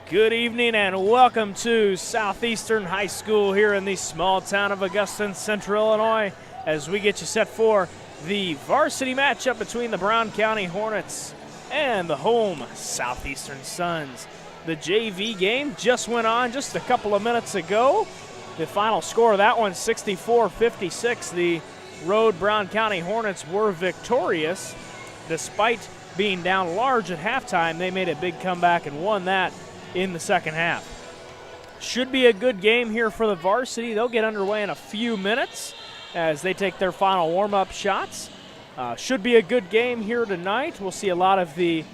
Good evening and welcome to Southeastern High School here in the small town of Augusta, Central Illinois, as we get you set for the varsity matchup between the Brown County Hornets and the home Southeastern Suns. The JV game just went on just a couple of minutes ago. The final score of that one, 64-56. The road Brown County Hornets were victorious. Despite being down large at halftime, they made a big comeback and won that in the second half. Should be a good game here for the varsity. They'll get underway in a few minutes as they take their final warm-up shots. Should be a good game here tonight. We'll see a lot of the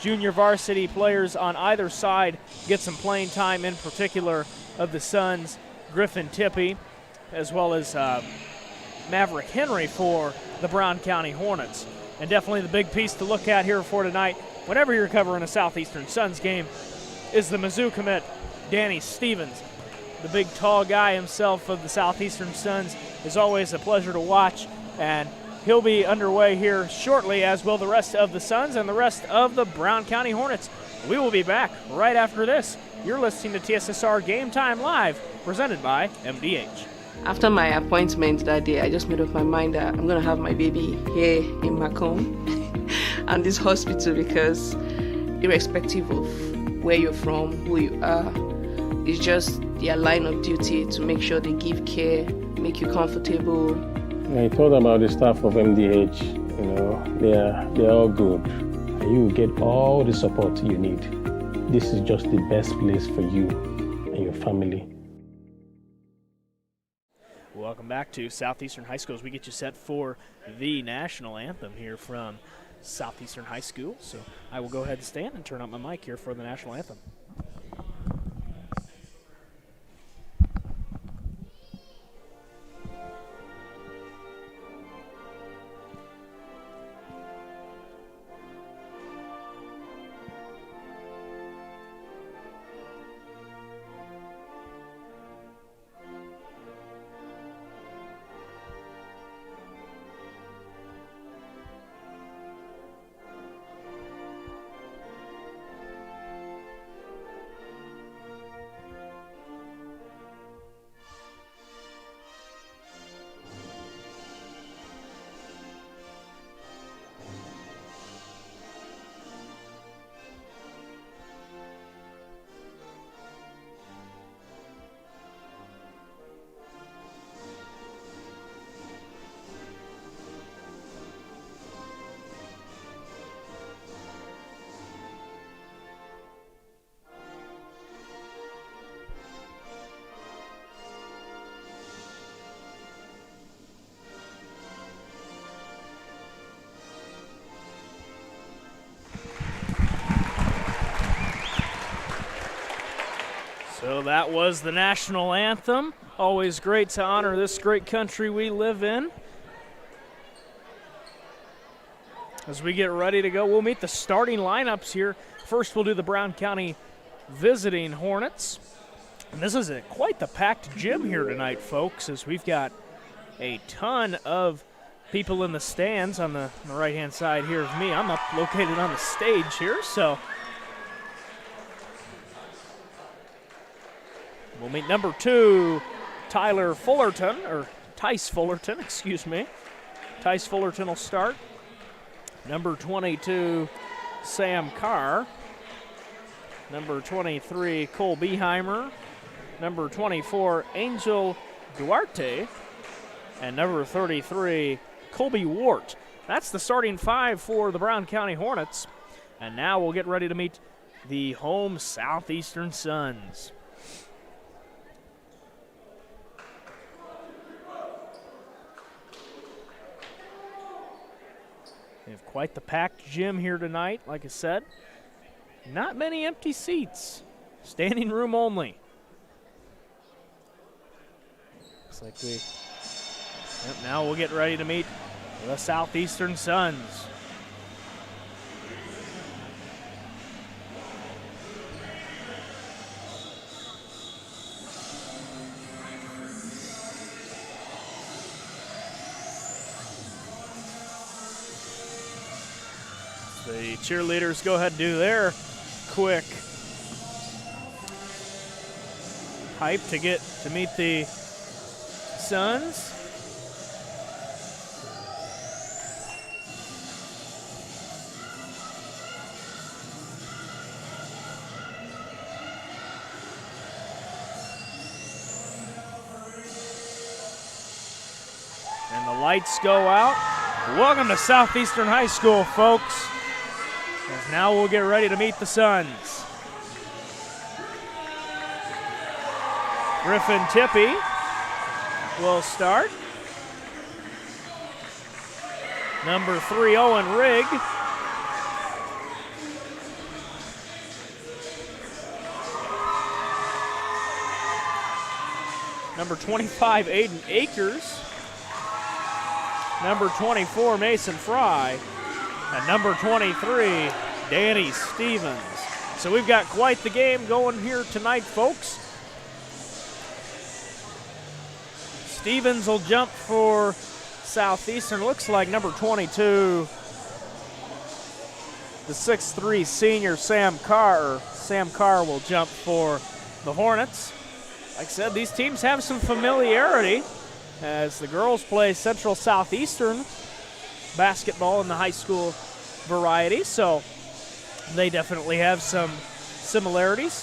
junior varsity players on either side get some playing time, in particular of the Suns, Griffin Tippy, as well as Maverick Henry for the Brown County Hornets. And definitely the big piece to look at here for tonight, whenever you're covering a Southeastern Suns game, is the Mizzou commit, Danny Stevens. The big tall guy himself of the Southeastern Suns is always a pleasure to watch, and he'll be underway here shortly, as will the rest of the Suns and the rest of the Brown County Hornets. We will be back right after this. You're listening to TSSR Game Time Live, presented by MDH. After my appointment that day, I just made up my mind that I'm going to have my baby here in Macomb and this hospital, because irrespective of where you're from, who you are, it's just their line of duty to make sure they give care, make you comfortable. I thought about the staff of MDH. They're all good. You will get all the support you need. This is just the best place for you and your family. Welcome back to Southeastern High School as we get you set for the national anthem here from Southeastern High School. So I will go ahead and stand and turn on my mic here for the national anthem. So that was the national anthem. Always great to honor this great country we live in. As we get ready to go, we'll meet the starting lineups here. First, we'll do the Brown County visiting Hornets. And this is quite the packed gym here tonight, folks, as we've got a ton of people in the stands on the right-hand side here of me. I'm up located on the stage here, so we'll meet number 2, Tice Fullerton, excuse me. Tice Fullerton will start. Number 22, Sam Carr. Number 23, Cole Beheimer. Number 24, Angel Duarte. And number 33, Colby Wart. That's the starting 5 for the Brown County Hornets. And now we'll get ready to meet the home Southeastern Suns. They have quite the packed gym here tonight, like I said. Not many empty seats. Standing room only. Looks like now we'll get ready to meet the Southeastern Suns. The cheerleaders go ahead and do their quick hyped to get to meet the Suns. And the lights go out. Welcome to Southeastern High School, folks. As now we'll get ready to meet the Suns. Griffin Tippy will start. Number 3, Owen Rigg. Number 25, Aiden Akers. Number 24, Mason Fry. And number 23, Danny Stevens. So we've got quite the game going here tonight, folks. Stevens will jump for Southeastern. Looks like number 22, the 6'3 senior Sam Carr. Sam Carr will jump for the Hornets. Like I said, these teams have some familiarity as the girls play Central Southeastern basketball in the high school variety, so they definitely have some similarities.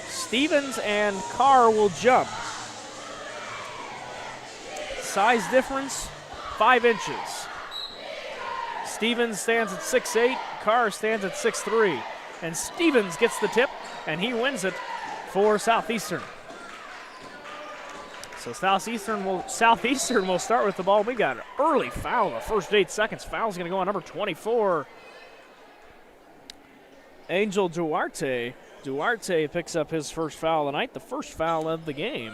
Stevens and Carr will jump. Size difference, 5 inches. Stevens stands at 6'8", Carr stands at 6'3", and Stevens gets the tip, and he wins it for Southeastern. So Southeastern will start with the ball. We got an early foul in the first 8 seconds. Foul's going to go on number 24, Angel Duarte. Duarte picks up his first foul of the night, the first foul of the game.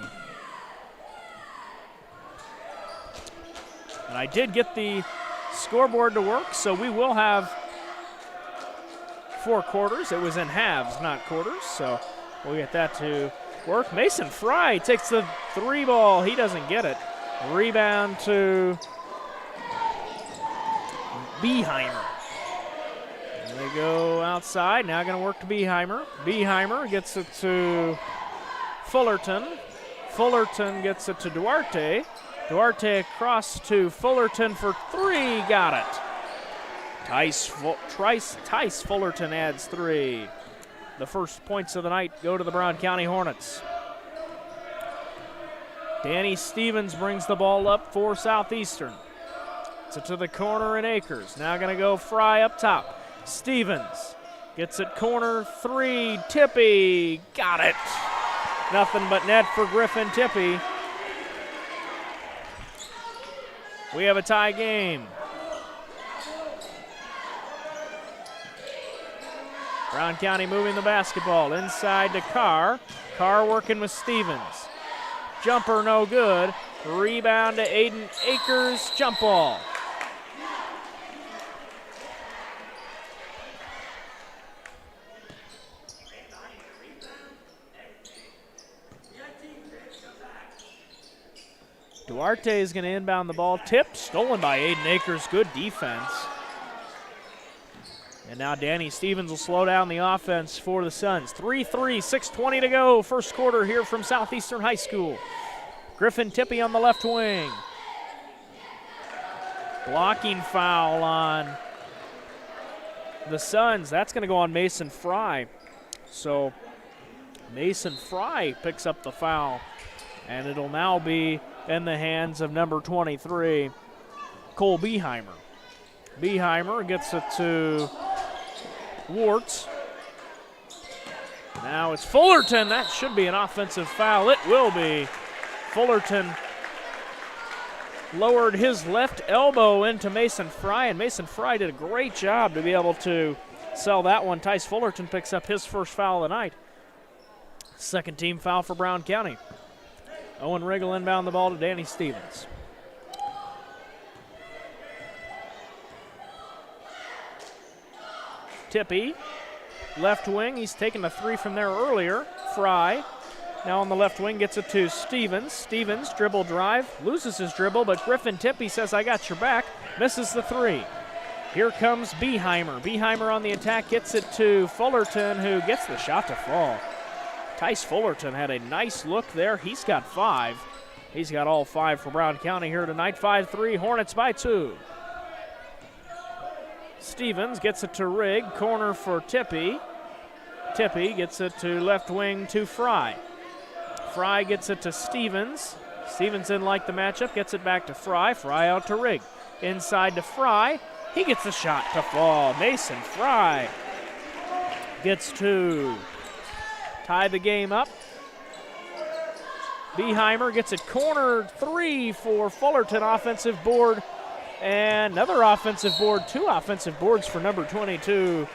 And I did get the scoreboard to work, so we will have 4 quarters. It was in halves, not quarters, so we'll get that to work. Mason Fry takes the 3 ball. He doesn't get it. Rebound to Beheimer. And they go outside. Now going to work to Beheimer. Beheimer gets it to Fullerton. Fullerton gets it to Duarte. Duarte across to Fullerton for 3. Got it. Tice Fullerton adds 3. The first points of the night go to the Brown County Hornets. Danny Stevens brings the ball up for Southeastern. It's to the corner in Akers. Now going to go Fry up top. Stevens gets it corner 3. Tippy. Got it. Nothing but net for Griffin Tippy. We have a tie game. Brown County moving the basketball inside to Carr. Carr working with Stevens. Jumper no good. Rebound to Aiden Akers. Jump ball. Duarte is going to inbound the ball. Tipped, stolen by Aiden Akers. Good defense. And now Danny Stevens will slow down the offense for the Suns. 3-3, 6:20 to go. First quarter here from Southeastern High School. Griffin Tippy on the left wing. Blocking foul on the Suns. That's going to go on Mason Fry. So Mason Fry picks up the foul. And it'll now be in the hands of number 23, Cole Beheimer. Beheimer gets it to Warts. Now it's Fullerton. That should be an offensive foul. It will be. Fullerton lowered his left elbow into Mason Fry, and Mason Fry did a great job to be able to sell that one. Tice Fullerton picks up his first foul of the night. Second team foul for Brown County. Owen Rigg will inbound the ball to Danny Stevens. Tippy, left wing. He's taken a 3 from there earlier. Fry, now on the left wing, gets it to Stevens. Stevens, dribble drive, loses his dribble, but Griffin Tippy says, I got your back, misses the 3. Here comes Beheimer. Beheimer on the attack, gets it to Fullerton, who gets the shot to fall. Tice Fullerton had a nice look there. He's got 5. He's got all 5 for Brown County here tonight. 5-3, Hornets by 2. Stevens gets it to Rigg. Corner for Tippy. Tippy gets it to left wing to Fry. Fry gets it to Stevens. Stevens didn't like the matchup. Gets it back to Fry. Fry out to Rigg. Inside to Fry. He gets a shot to fall. Mason Fry gets 2. Tie the game up. Beheimer gets it corner 3 for Fullerton. Offensive board and another offensive board. 2 offensive boards for number 22,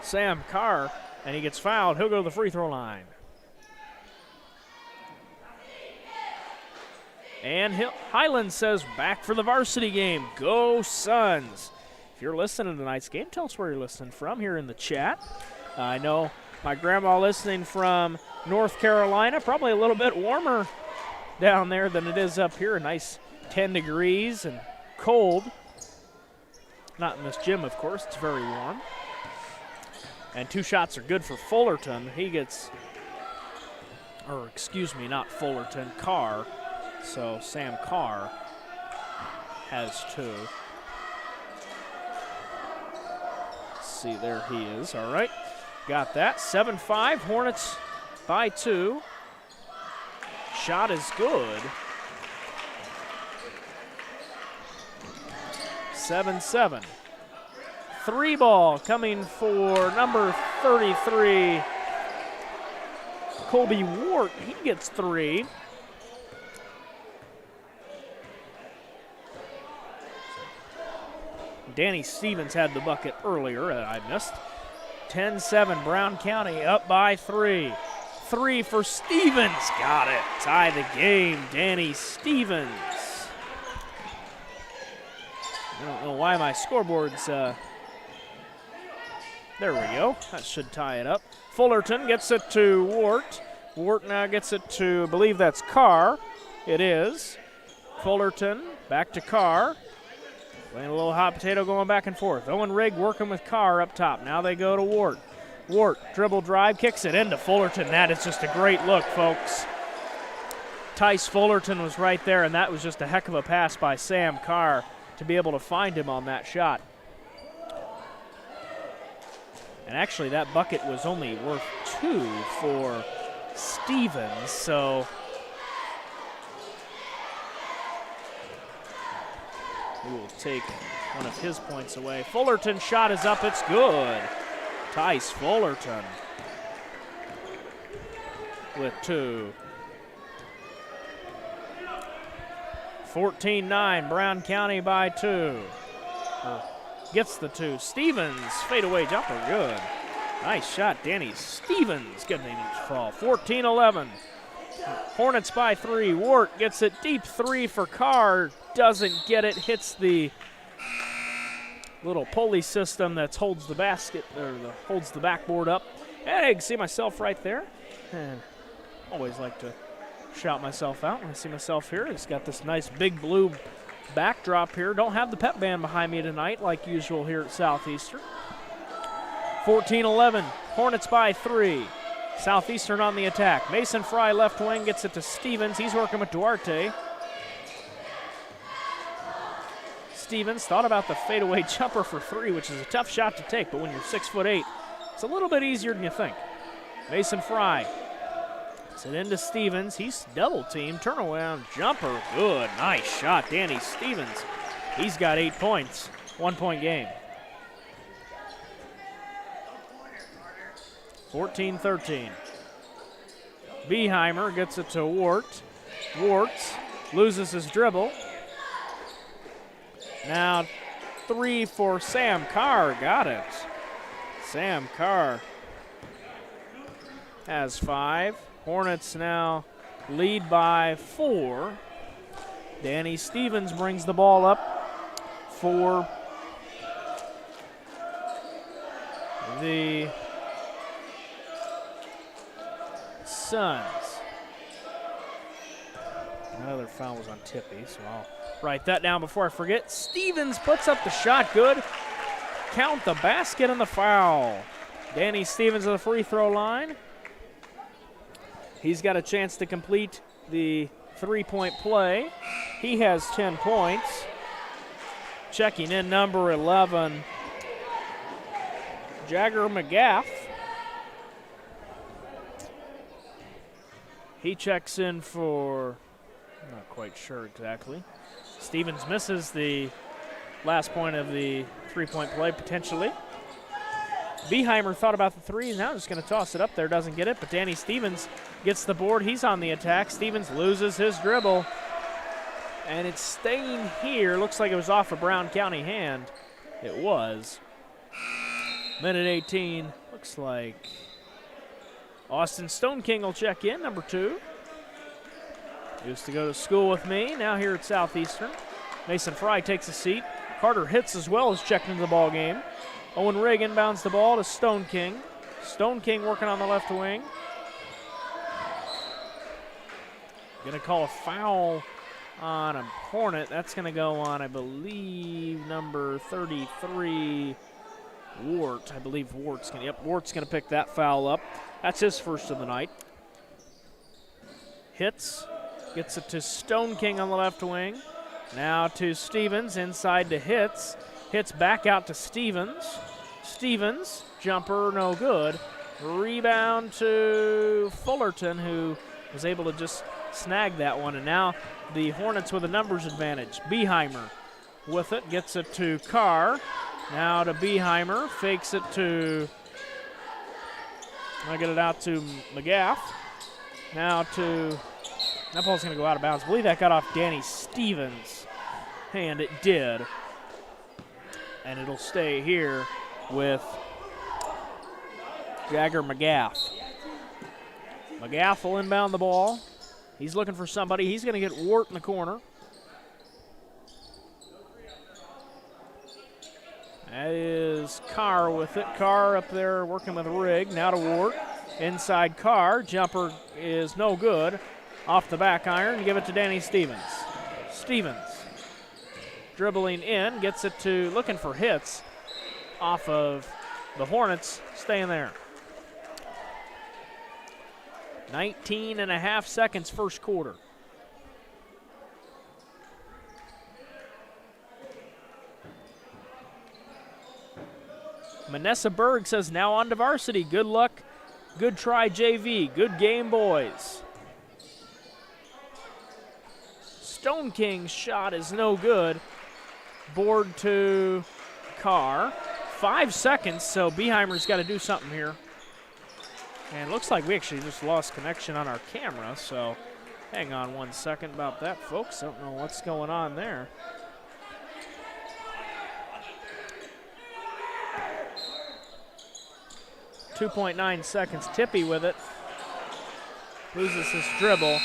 Sam Carr, and he gets fouled. He'll go to the free throw line. And Highland says back for the varsity game. Go Suns. If you're listening to tonight's game, tell us where you're listening from here in the chat. I know my grandma listening from North Carolina, probably a little bit warmer down there than it is up here. A nice 10 degrees and cold. Not in this gym, of course. It's very warm. And 2 shots are good for Fullerton. He gets, or excuse me, not Fullerton, Carr. So Sam Carr has 2. Let's see, there he is. All right, got that. 7-5, Hornets by 2. Shot is good. 7-7. 3 ball coming for number 33, Colby Wart. He gets 3. Danny Stevens had the bucket earlier that I missed. 10-7, Brown County up by 3. 3 for Stevens. Got it. Tie the game, Danny Stevens. I don't know why my scoreboard's, there we go. That should tie it up. Fullerton gets it to Wart. Wart now gets it to, I believe that's Carr. It is. Fullerton back to Carr. Playing a little hot potato going back and forth. Owen Rigg working with Carr up top. Now they go to Wart. Wart, dribble drive, kicks it into Fullerton. That is just a great look, folks. Tice Fullerton was right there, and that was just a heck of a pass by Sam Carr to be able to find him on that shot. And actually, that bucket was only worth 2 for Stevens, so we will take one of his points away. Fullerton's shot is up. It's good. Tice Fullerton with 2. 14-9, Brown County by 2. Gets the 2. Stevens, fadeaway jumper, good. Nice shot, Danny Stevens getting it to fall. 14-11. Hornets by 3. Wart gets it deep 3 for Carr. Doesn't get it, hits the little pulley system that holds the basket, or holds the backboard up. And I can see myself right there. And always like to shout myself out when I see myself here. It's got this nice big blue backdrop here. Don't have the pep band behind me tonight like usual here at Southeastern. 14-11, Hornets by 3. Southeastern on the attack. Mason Fry left wing gets it to Stevens. He's working with Duarte. Stevens thought about the fadeaway jumper for 3, which is a tough shot to take, but when you're 6'8", it's a little bit easier than you think. Mason Fry gets it into Stevens. He's double teamed. Turnaround jumper. Good. Nice shot, Danny Stevens. He's got 8 points. 1-point game. 14-13. Beheimer gets it to Wart. Wart loses his dribble. Now 3 for Sam Carr. Got it. Sam Carr has 5. Hornets now lead by 4. Danny Stevens brings the ball up for the Suns. Another foul was on Tippy, so I'll write that down before I forget. Stevens puts up the shot, good. Count the basket and the foul. Danny Stevens at the free throw line. He's got a chance to complete the three-point play. He has 10 points. Checking in number 11, Jagger McGaff. He checks in for, not quite sure exactly. Stevens misses the last point of the three-point play potentially. Beheimer thought about the three, now just going to toss it up there, doesn't get it, but Danny Stevens gets the board. He's on the attack. Stevens loses his dribble, and it's staying here. Looks like it was off a Brown County hand. It was. Minute 18, looks like Austin Stone King will check in, number 2. Used to go to school with me, now here at Southeastern. Mason Fry takes a seat. Carter Hitz as well is checked into the ball game. Owen Rigg inbounds the ball to Stone King. Stone King working on the left wing. Going to call a foul on a Hornet. That's going to go on, I believe, number 33, Wart. I believe Wart's going to pick that foul up. That's his first of the night. Hitz gets it to Stone King on the left wing. Now to Stevens, inside to Hitz. Hitz back out to Stevens. Stevens, jumper, no good. Rebound to Fullerton, who was able to just snag that one. And now the Hornets with a numbers advantage. Beheimer with it, gets it to Carr. Now to Beheimer, fakes it to, I get it out to McGaff. Now to, that ball's going to go out of bounds. I believe that got off Danny Stevens' hand. It did. And it'll stay here with Jagger McGaff. McGaff will inbound the ball. He's looking for somebody. He's going to get Wart in the corner. That is Carr with it. Carr up there working with Rigg. Now to Wart. Inside Carr. Jumper is no good. Off the back iron. Give it to Danny Stevens. Stevens dribbling in. Gets it to, looking for Hitz off of the Hornets. Staying there. 19 and a half seconds first quarter. Manessa Berg says, now on to varsity. Good luck. Good try, JV. Good game, boys. Stone King's shot is no good. Board to Carr. 5 seconds, so Beheimer's got to do something here. And it looks like we actually just lost connection on our camera, so hang on 1 second about that, folks. I don't know what's going on there. .9 seconds. Tippy with it. Loses his dribble.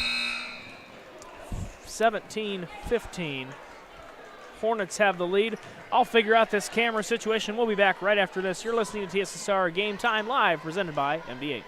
17-15. Hornets have the lead. I'll figure out this camera situation. We'll be back right after this. You're listening to TSSR Game Time Live, presented by MDH.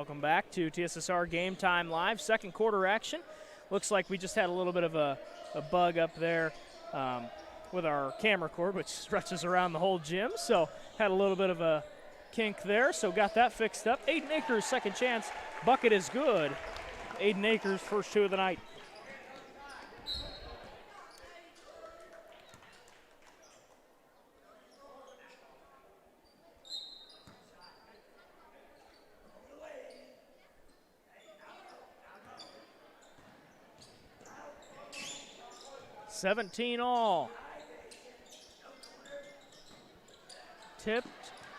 Welcome back to TSSR Game Time Live, second quarter action. Looks like we just had a little bit of a bug up there with our camera cord, which stretches around the whole gym. So had a little bit of a kink there, so got that fixed up. Aiden Akers, second chance. Bucket is good. Aiden Akers, first two of the night. $17 all. Tipped,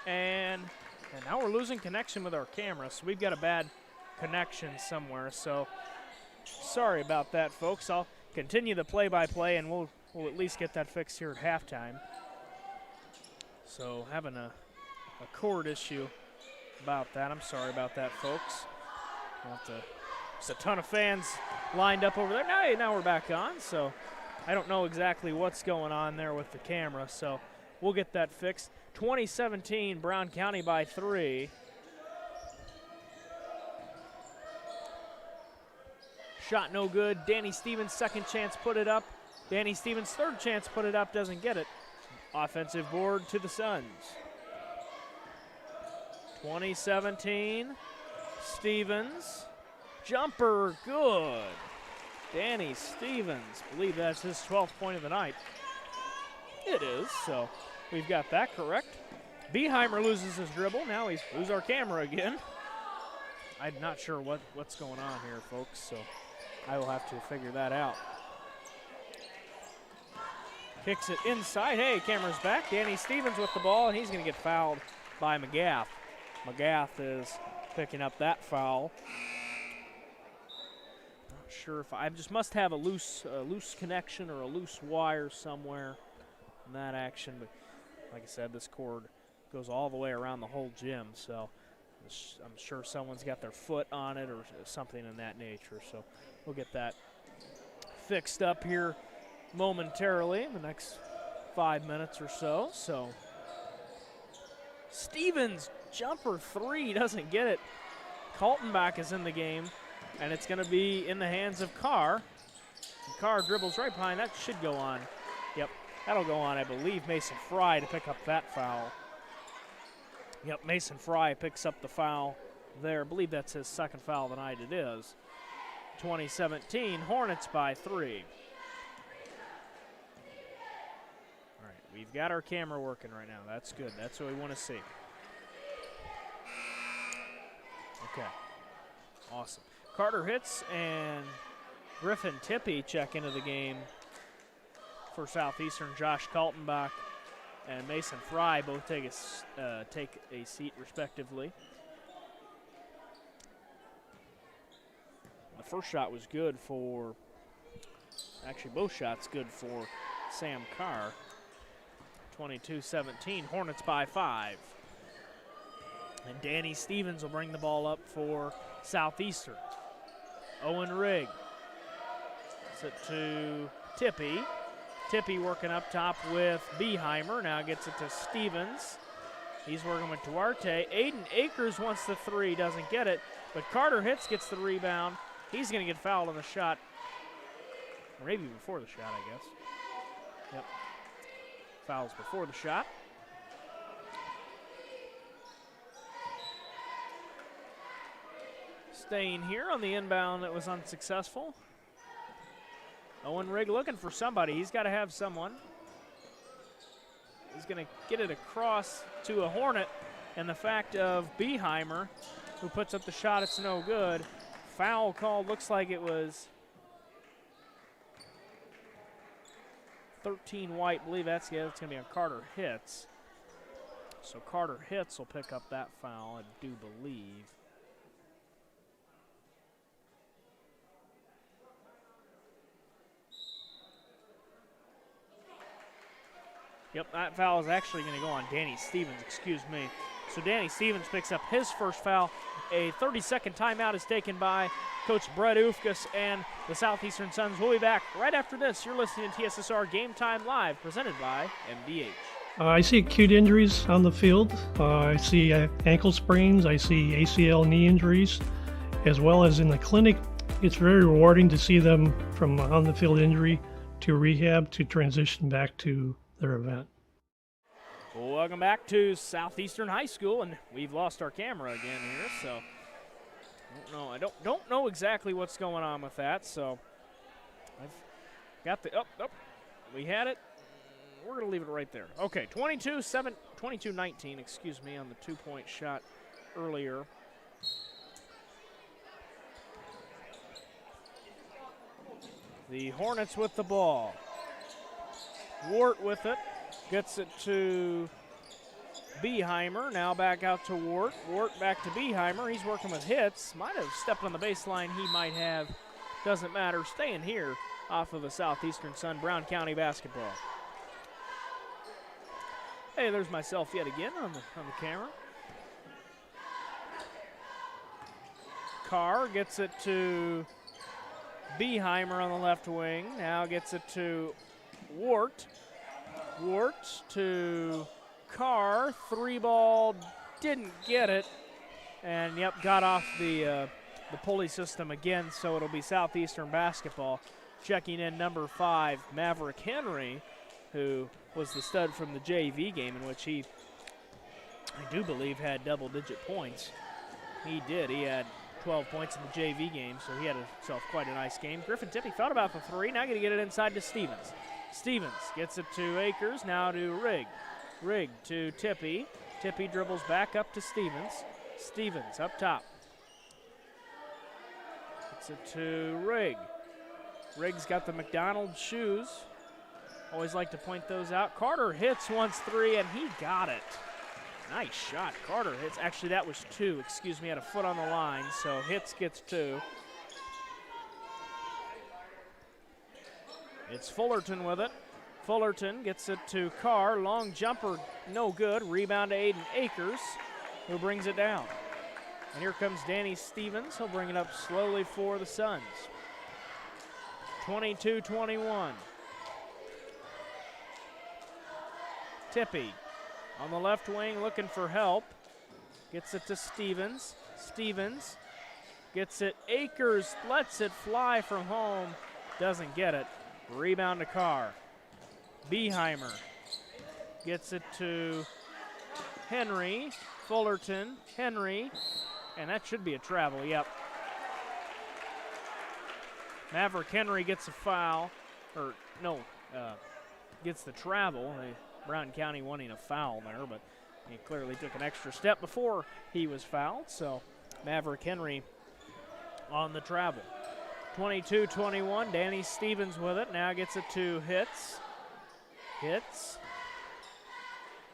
and now we're losing connection with our camera, so we've got a bad connection somewhere. So sorry about that, folks. I'll continue the play-by-play, and we'll at least get that fixed here at halftime. So having a cord issue about that. I'm sorry about that, folks. There's a ton of fans lined up over there. Now we're back on, so I don't know exactly what's going on there with the camera, so we'll get that fixed. 2017, Brown County by 3. Shot no good. Danny Stevens, second chance, put it up. Danny Stevens, third chance, put it up, doesn't get it. Offensive board to the Suns. 2017, Stevens, jumper, good. Danny Stevens, believe that's his 12th point of the night. It is, so we've got that correct. Beheimer loses his dribble. Now he's lose our camera again. I'm not sure what's going on here, folks, so I will have to figure that out. Kicks it inside. Hey, camera's back. Danny Stevens with the ball, and he's going to get fouled by McGath. McGath is picking up that foul. Not sure if I just must have a loose connection or a loose wire somewhere in that action, but like I said, this cord goes all the way around the whole gym, so I'm sure someone's got their foot on it or something in that nature. So we'll get that fixed up here momentarily in the next 5 minutes or so. So Stevens, jumper three, doesn't get it. Kaltenbach is in the game, and it's going to be in the hands of Carr. And Carr dribbles right behind. That should go on. Yep, that'll go on, I believe, Mason Fry to pick up that foul. Yep, Mason Fry picks up the foul there. I believe that's his second foul of the night. It is. 2017, Hornets by 3. All right, we've got our camera working right now. That's good. That's what we want to see. Okay, awesome. Carter Hitz and Griffin Tippy check into the game for Southeastern. Josh Kaltenbach and Mason Fry both take a seat respectively. The first shot was good for, actually both shots good for Sam Carr. 22-17, Hornets by 5. And Danny Stevens will bring the ball up for Southeastern. Owen Rigg. Set to Tippy. Tippy working up top with Beheimer. Now gets it to Stevens. He's working with Duarte. Aiden Akers wants the three, doesn't get it. But Carter Hitz gets the rebound. He's going to get fouled on the shot. Or maybe before the shot, I guess. Yep. Fouls before the shot. Staying here on the inbound that was unsuccessful. Owen Rigg looking for somebody. He's got to have someone. He's going to get it across to a Hornet, and the fact of Beheimer, who puts up the shot, it's no good. Foul called, looks like it was 13 white. I believe that's going to be on Carter Hitz. So Carter Hitz will pick up that foul, I do believe. Yep, that foul is actually going to go on Danny Stevens, excuse me. So Danny Stevens picks up his first foul. A 30-second timeout is taken by Coach Brett Ufkus and the Southeastern Suns. We'll be back right after this. You're listening to TSSR Game Time Live, presented by MDH. I see acute injuries on the field. I see ankle sprains. I see ACL knee injuries, as well as in the clinic. It's very rewarding to see them from on the field injury to rehab to transition back to their event. Welcome back to Southeastern High School, and we've lost our camera again here, so I don't know exactly what's going on with that. So I've got the we had it. We're going to leave it right there. Okay, 22-19, excuse me, on the 2-point shot earlier. The Hornets with the ball. Wart with it. Gets it to Beheimer. Now back out to Wart. Wart back to Beheimer. He's working with hits. Might have stepped on the baseline. He might have. Doesn't matter. Staying here off of the Southeastern Sun Brown County basketball. Hey, there's myself yet again on the camera. Carr gets it to Beheimer on the left wing. Now gets it to Wart. Wart to Carr. 3-ball, didn't get it. And, yep, got off the pulley system again, so it'll be Southeastern basketball. Checking in number 5, Maverick Henry, who was the stud from the JV game in which he, I do believe, had double-digit points. He did. He had 12 points in the JV game, so he had himself quite a nice game. Griffin Tippy thought about the 3. Now going to get it inside to Stevens. Stevens gets it to Akers, now to Rigg. Rigg to Tippy. Tippy dribbles back up to Stevens. Stevens up top. Gets it to Rigg. Rigg's got the McDonald's shoes. Always like to point those out. Carter hits once 3, and he got it. Nice shot. Carter hits. Actually, that was 2. Excuse me, had a foot on the line, so Hits gets 2. It's Fullerton with it. Fullerton gets it to Carr. Long jumper, no good. Rebound to Aiden Akers, who brings it down. And here comes Danny Stevens. He'll bring it up slowly for the Suns. 22-21. Tippy on the left wing looking for help. Gets it to Stevens. Stevens gets it. Akers lets it fly from home. Doesn't get it. Rebound to Carr. Beheimer gets it to Henry. Fullerton. Henry. And that should be a travel, yep. Maverick Henry gets a foul. Or, no, gets the travel. Brown County wanting a foul there, but he clearly took an extra step before he was fouled. So Maverick Henry on the travel. 22-21, Danny Stevens with it. Now gets it to Hits. Hits.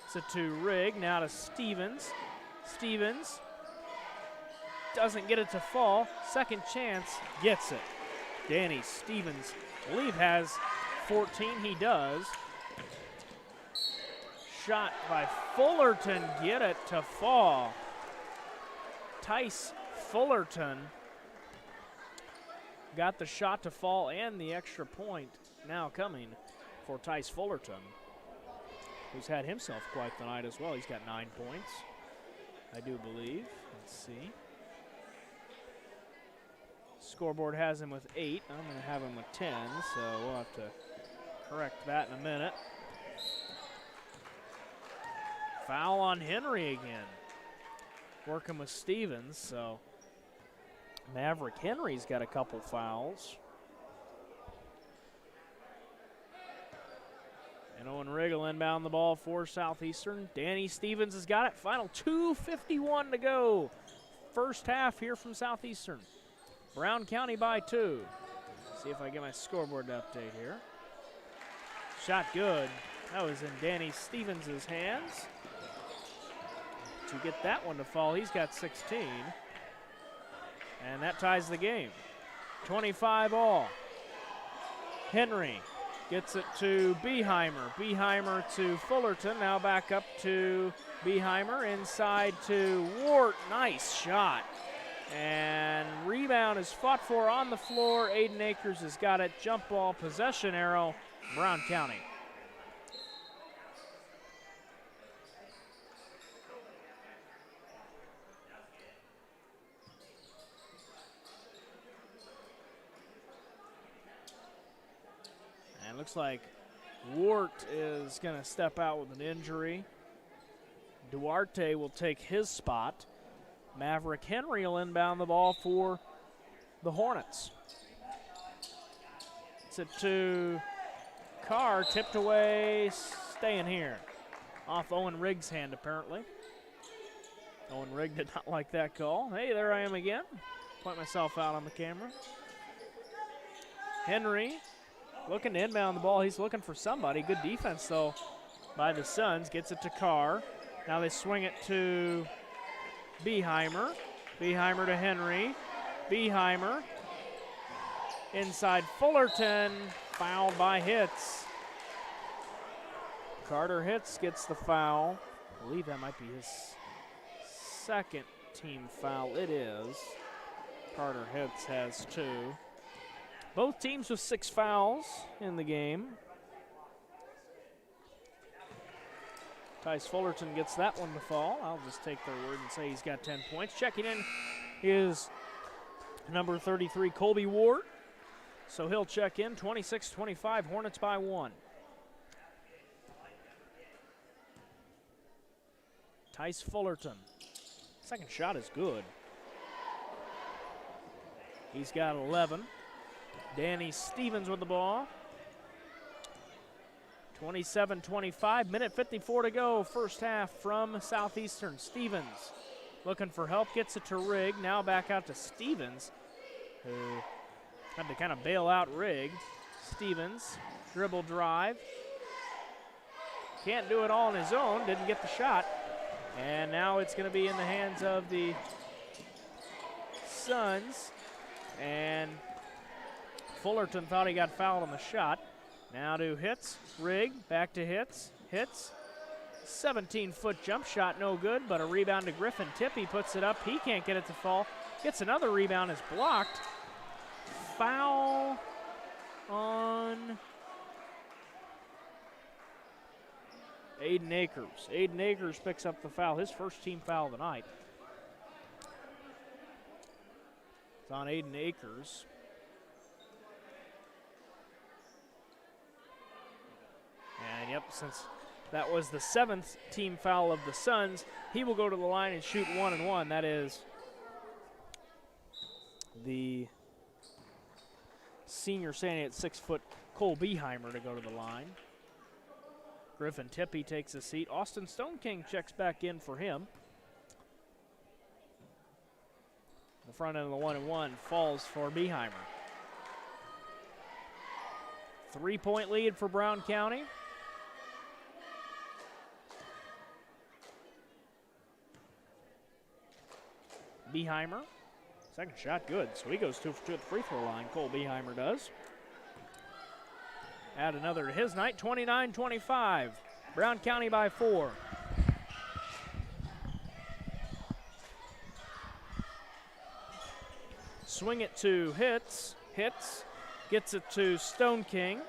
Gets it to Rigg. Now to Stevens. Stevens doesn't get it to fall. Second chance, gets it. Danny Stevens, I believe, has 14. He does. Shot by Fullerton, get it to fall. Tice Fullerton got the shot to fall and the extra point now coming for Tice Fullerton, who's had himself quite the night as well. He's got 9 points, I do believe. Let's see. Scoreboard has him with 8. I'm going to have him with 10, so we'll have to correct that in a minute. Foul on Henry again. Working with Stevens, so Maverick Henry's got a couple fouls. And Owen Rigg will inbound the ball for Southeastern. Danny Stevens has got it. Final 2:51 to go. First half here from Southeastern. Brown County by 2. See if I get my scoreboard to update here. Shot good. That was in Danny Stevens' hands. To get that one to fall, he's got 16. And that ties the game. 25 all. Henry gets it to Beheimer. Beheimer to Fullerton. Now back up to Beheimer. Inside to Wart. Nice shot. And rebound is fought for on the floor. Aiden Akers has got it. Jump ball, possession arrow, Brown County. Looks like Wart is going to step out with an injury. Duarte will take his spot. Maverick Henry will inbound the ball for the Hornets. It's it to Carr, tipped away, staying here. Off Owen Riggs' hand, apparently. Owen Rigg did not like that call. Hey, there I am again. Point myself out on the camera. Henry looking to inbound the ball. He's looking for somebody. Good defense, though, by the Suns. Gets it to Carr. Now they swing it to Beheimer. Beheimer to Henry. Beheimer. Inside Fullerton. Fouled by Hitz. Carter Hitz gets the foul. I believe that might be his second team foul. It is. Carter Hitz has 2. Both teams with 6 fouls in the game. Tice Fullerton gets that one to fall. I'll just take their word and say he's got 10 points. Checking in is number 33, Colby Ward. So he'll check in. 26-25, Hornets by 1. Tice Fullerton. Second shot is good. He's got 11. Danny Stevens with the ball. 27-25, minute 54 to go, first half from Southeastern. Stevens looking for help, gets it to Rigg. Now back out to Stevens, who had to kind of bail out Rigg. Stevens, dribble drive. Can't do it all on his own, didn't get the shot. And now it's going to be in the hands of the Suns. And Fullerton thought he got fouled on the shot. Now to Hitz, Rigg, back to Hitz. Hitz, 17-foot jump shot, no good, but a rebound to Griffin. Tippy puts it up. He can't get it to fall. Gets another rebound, is blocked. Foul on Aiden Akers. Aiden Akers picks up the foul, his first team foul of the night. It's on Aiden Akers. And yep, since that was the 7th team foul of the Suns, he will go to the line and shoot 1 and 1. That is the senior standing at 6 foot Cole Beheimer to go to the line. Griffin Tippy takes a seat. Austin Stone King checks back in for him. The front end of the 1 and 1 falls for Beheimer. 3-point lead for Brown County. Beheimer, second shot good, so he goes 2 for 2 at the free throw line. Cole Beheimer does. Add another to his night, 29-25. Brown County by 4. Swing it to Hitz. Hitz gets it to Stone King.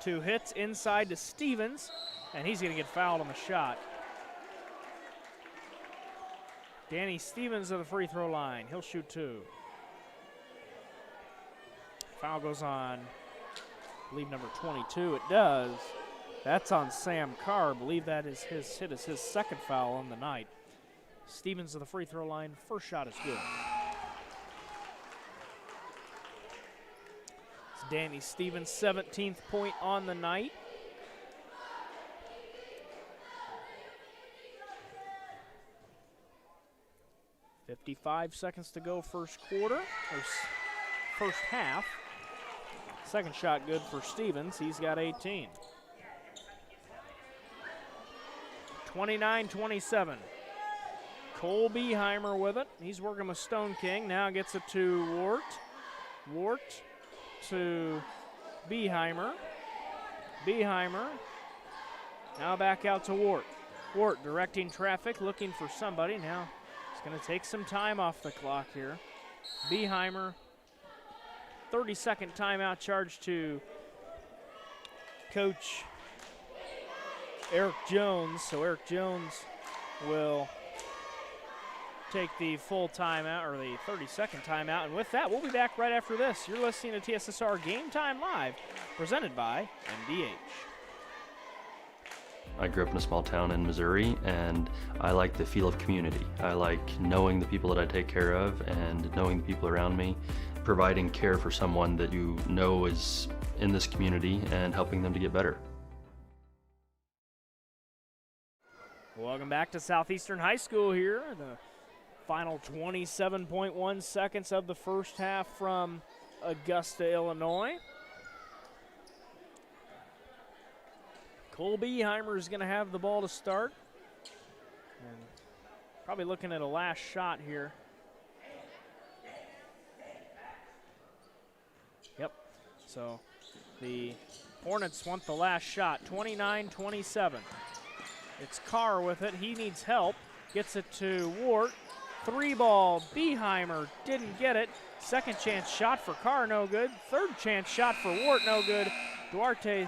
To Hitz inside to Stevens, and he's going to get fouled on the shot. Danny Stevens to the free throw line. He'll shoot 2. Foul goes on, I believe, number 22. It does. That's on Sam Carr. I believe that is his second foul on the night. Stevens to the free throw line. First shot is good. It's Danny Stevens' 17th point on the night. .55 seconds to go first quarter, or first half. Second shot good for Stevens. He's got 18. 29-27. Cole Beheimer with it. He's working with Stone King. Now gets it to Wart. Wart to Beheimer. Beheimer. Now back out to Wart. Wart directing traffic, looking for somebody. Now it's going to take some time off the clock here. Beheimer, 30-second timeout charge to Coach Eric Jones. So Eric Jones will take the full timeout, or the 30-second timeout. And with that, we'll be back right after this. You're listening to TSSR Game Time Live, presented by MDH. I grew up in a small town in Missouri, and I like the feel of community. I like knowing the people that I take care of and knowing the people around me, providing care for someone that you know is in this community and helping them to get better. Welcome back to Southeastern High School here. The final 27.1 seconds of the first half from Augusta, Illinois. Cole Beheimer is going to have the ball to start. And probably looking at a last shot here. Yep. So the Hornets want the last shot, 29-27. It's Carr with it. He needs help. Gets it to Wart. 3-ball. Beheimer didn't get it. Second chance shot for Carr, no good. Third chance shot for Wart, no good. Duarte,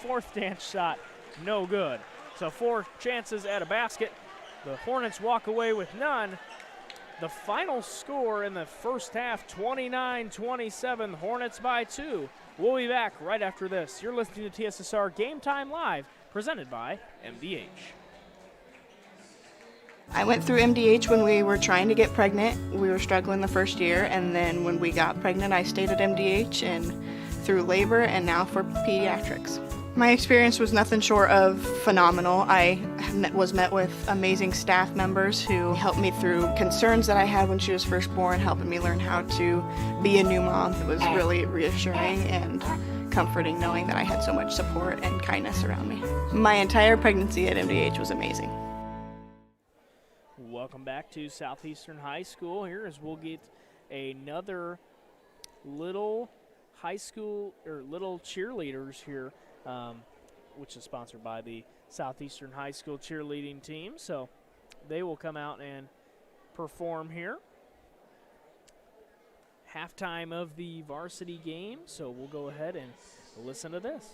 fourth chance shot, no good. So 4 chances at a basket. The Hornets walk away with none. The final score in the first half, 29-27, Hornets by 2. We'll be back right after this. You're listening to TSSR Game Time Live, presented by MDH. I went through MDH when we were trying to get pregnant. We were struggling the first year, and then when we got pregnant, I stayed at MDH and through labor and now for pediatrics. My experience was nothing short of phenomenal. I was met with amazing staff members who helped me through concerns that I had when she was first born, helping me learn how to be a new mom. It was really reassuring and comforting knowing that I had so much support and kindness around me. My entire pregnancy at MDH was amazing. Welcome back to Southeastern High School here as we'll get another little high school, or little cheerleaders here, which is sponsored by the Southeastern High School cheerleading team. So they will come out and perform here. Halftime of the varsity game, so we'll go ahead and listen to this.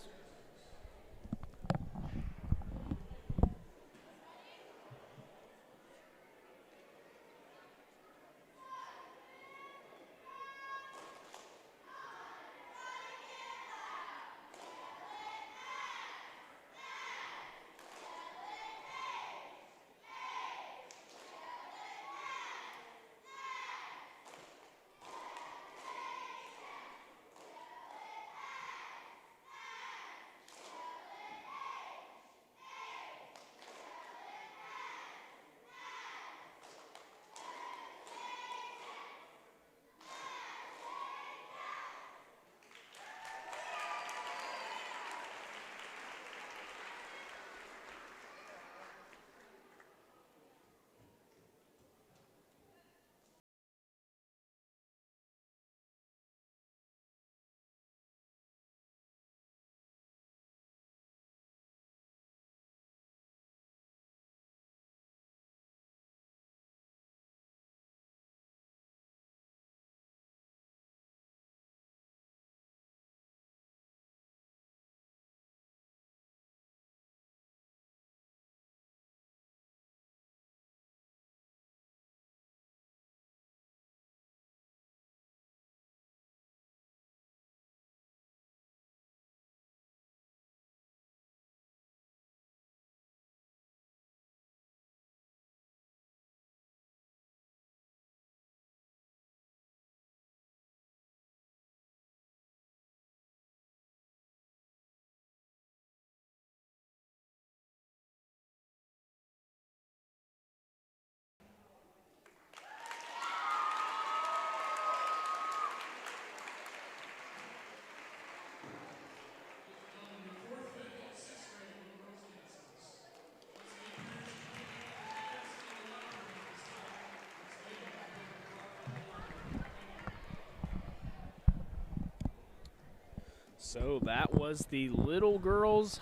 So that was the little girls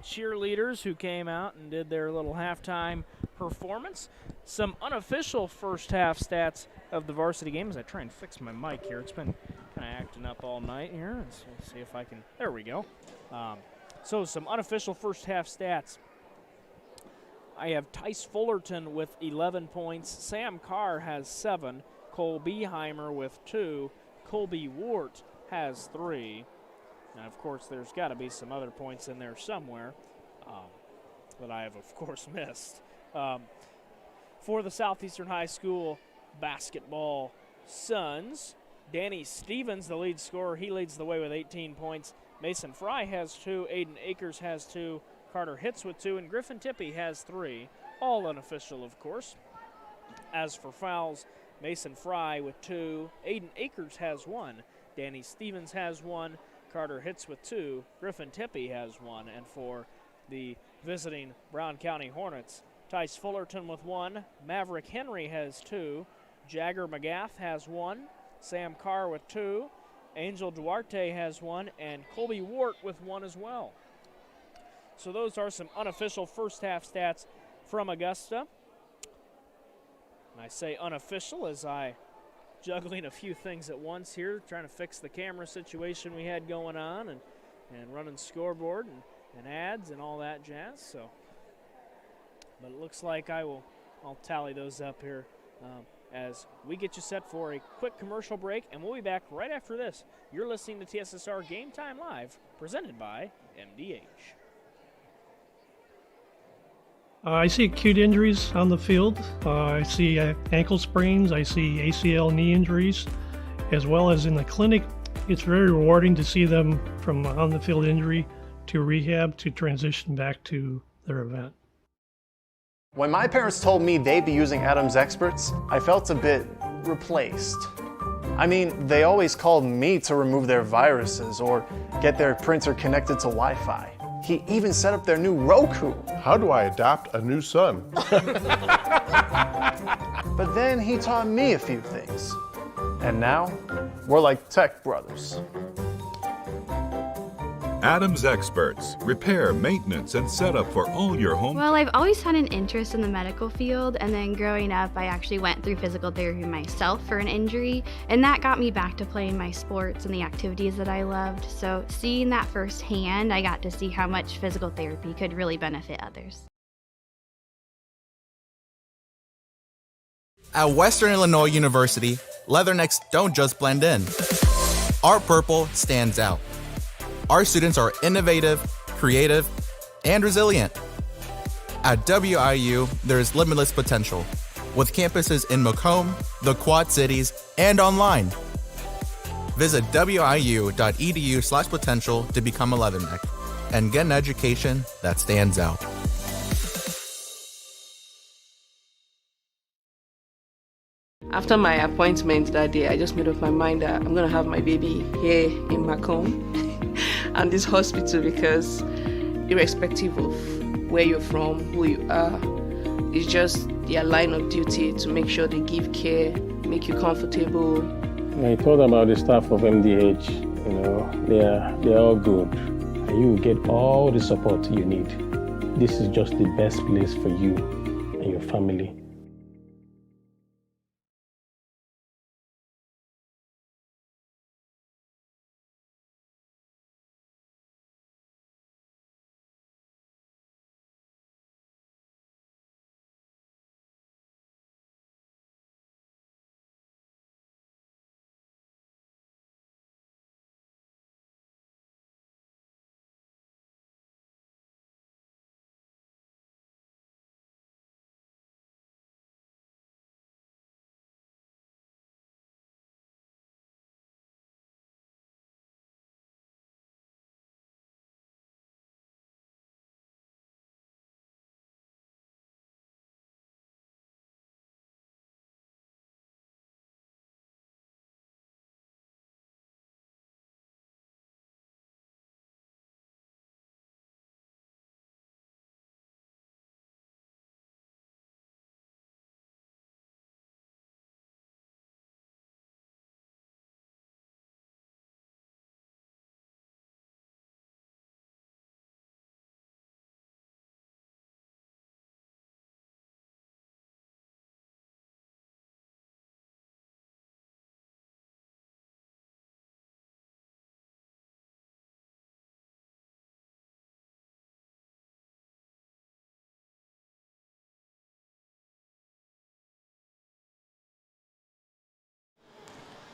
cheerleaders who came out and did their little halftime performance. Some unofficial first half stats of the varsity game as I try and fix my mic here. It's been kind of acting up all night here. Let's see if I can. There we go. So some unofficial first half stats. I have Tice Fullerton with 11 points. Sam Carr has 7. Cole Beheimer with 2. Colby Wart has 3. And, of course, there's got to be some other points in there somewhere that I have, of course, missed. For the Southeastern High School basketball Suns, Danny Stevens, the lead scorer, he leads the way with 18 points. Mason Fry has 2. Aiden Akers has 2. Carter Hitz with 2. And Griffin Tippie has 3. All unofficial, of course. As for fouls, Mason Fry with 2. Aiden Akers has 1. Danny Stevens has 1. Carter Hitz with 2. Griffin Tippie has 1. And for the visiting Brown County Hornets, Tice Fullerton with 1. Maverick Henry has 2. Jagger McGath has 1. Sam Carr with 2. Angel Duarte has 1. And Colby Wart with 1 as well. So those are some unofficial first half stats from Augusta. And I say unofficial as I juggling a few things at once here, trying to fix the camera situation we had going on and running scoreboard and ads and all that jazz. So, but it looks like I'll tally those up here as we get you set for a quick commercial break, and we'll be back right after this. You're listening to TSSR Game Time Live, presented by MDH. I see acute injuries on the field. I see ankle sprains. I see ACL knee injuries, as well as in the clinic. It's very rewarding to see them from on the field injury to rehab to transition back to their event. When my parents told me they'd be using Adam's Experts, I felt a bit replaced. I mean, they always called me to remove their viruses or get their printer connected to Wi-Fi. He even set up their new Roku. How do I adopt a new son? But then he taught me a few things. And now, we're like tech brothers. Adam's Experts. Repair, maintenance, and setup for all your home. Well, I've always had an interest in the medical field, and then growing up, I actually went through physical therapy myself for an injury, and that got me back to playing my sports and the activities that I loved. So seeing that firsthand, I got to see how much physical therapy could really benefit others. At Western Illinois University, leathernecks don't just blend in. Our purple stands out. Our students are innovative, creative, and resilient. At WIU, there is limitless potential, with campuses in Macomb, the Quad Cities, and online. Visit wiu.edu/potential to become a leatherneck and get an education that stands out. After my appointment that day, I just made up my mind that I'm going to have my baby here in Macomb and this hospital, because irrespective of where you're from, who you are, it's just their line of duty to make sure they give care, make you comfortable. I thought about the staff of MDH, they're all good. And you get all the support you need. This is just the best place for you and your family.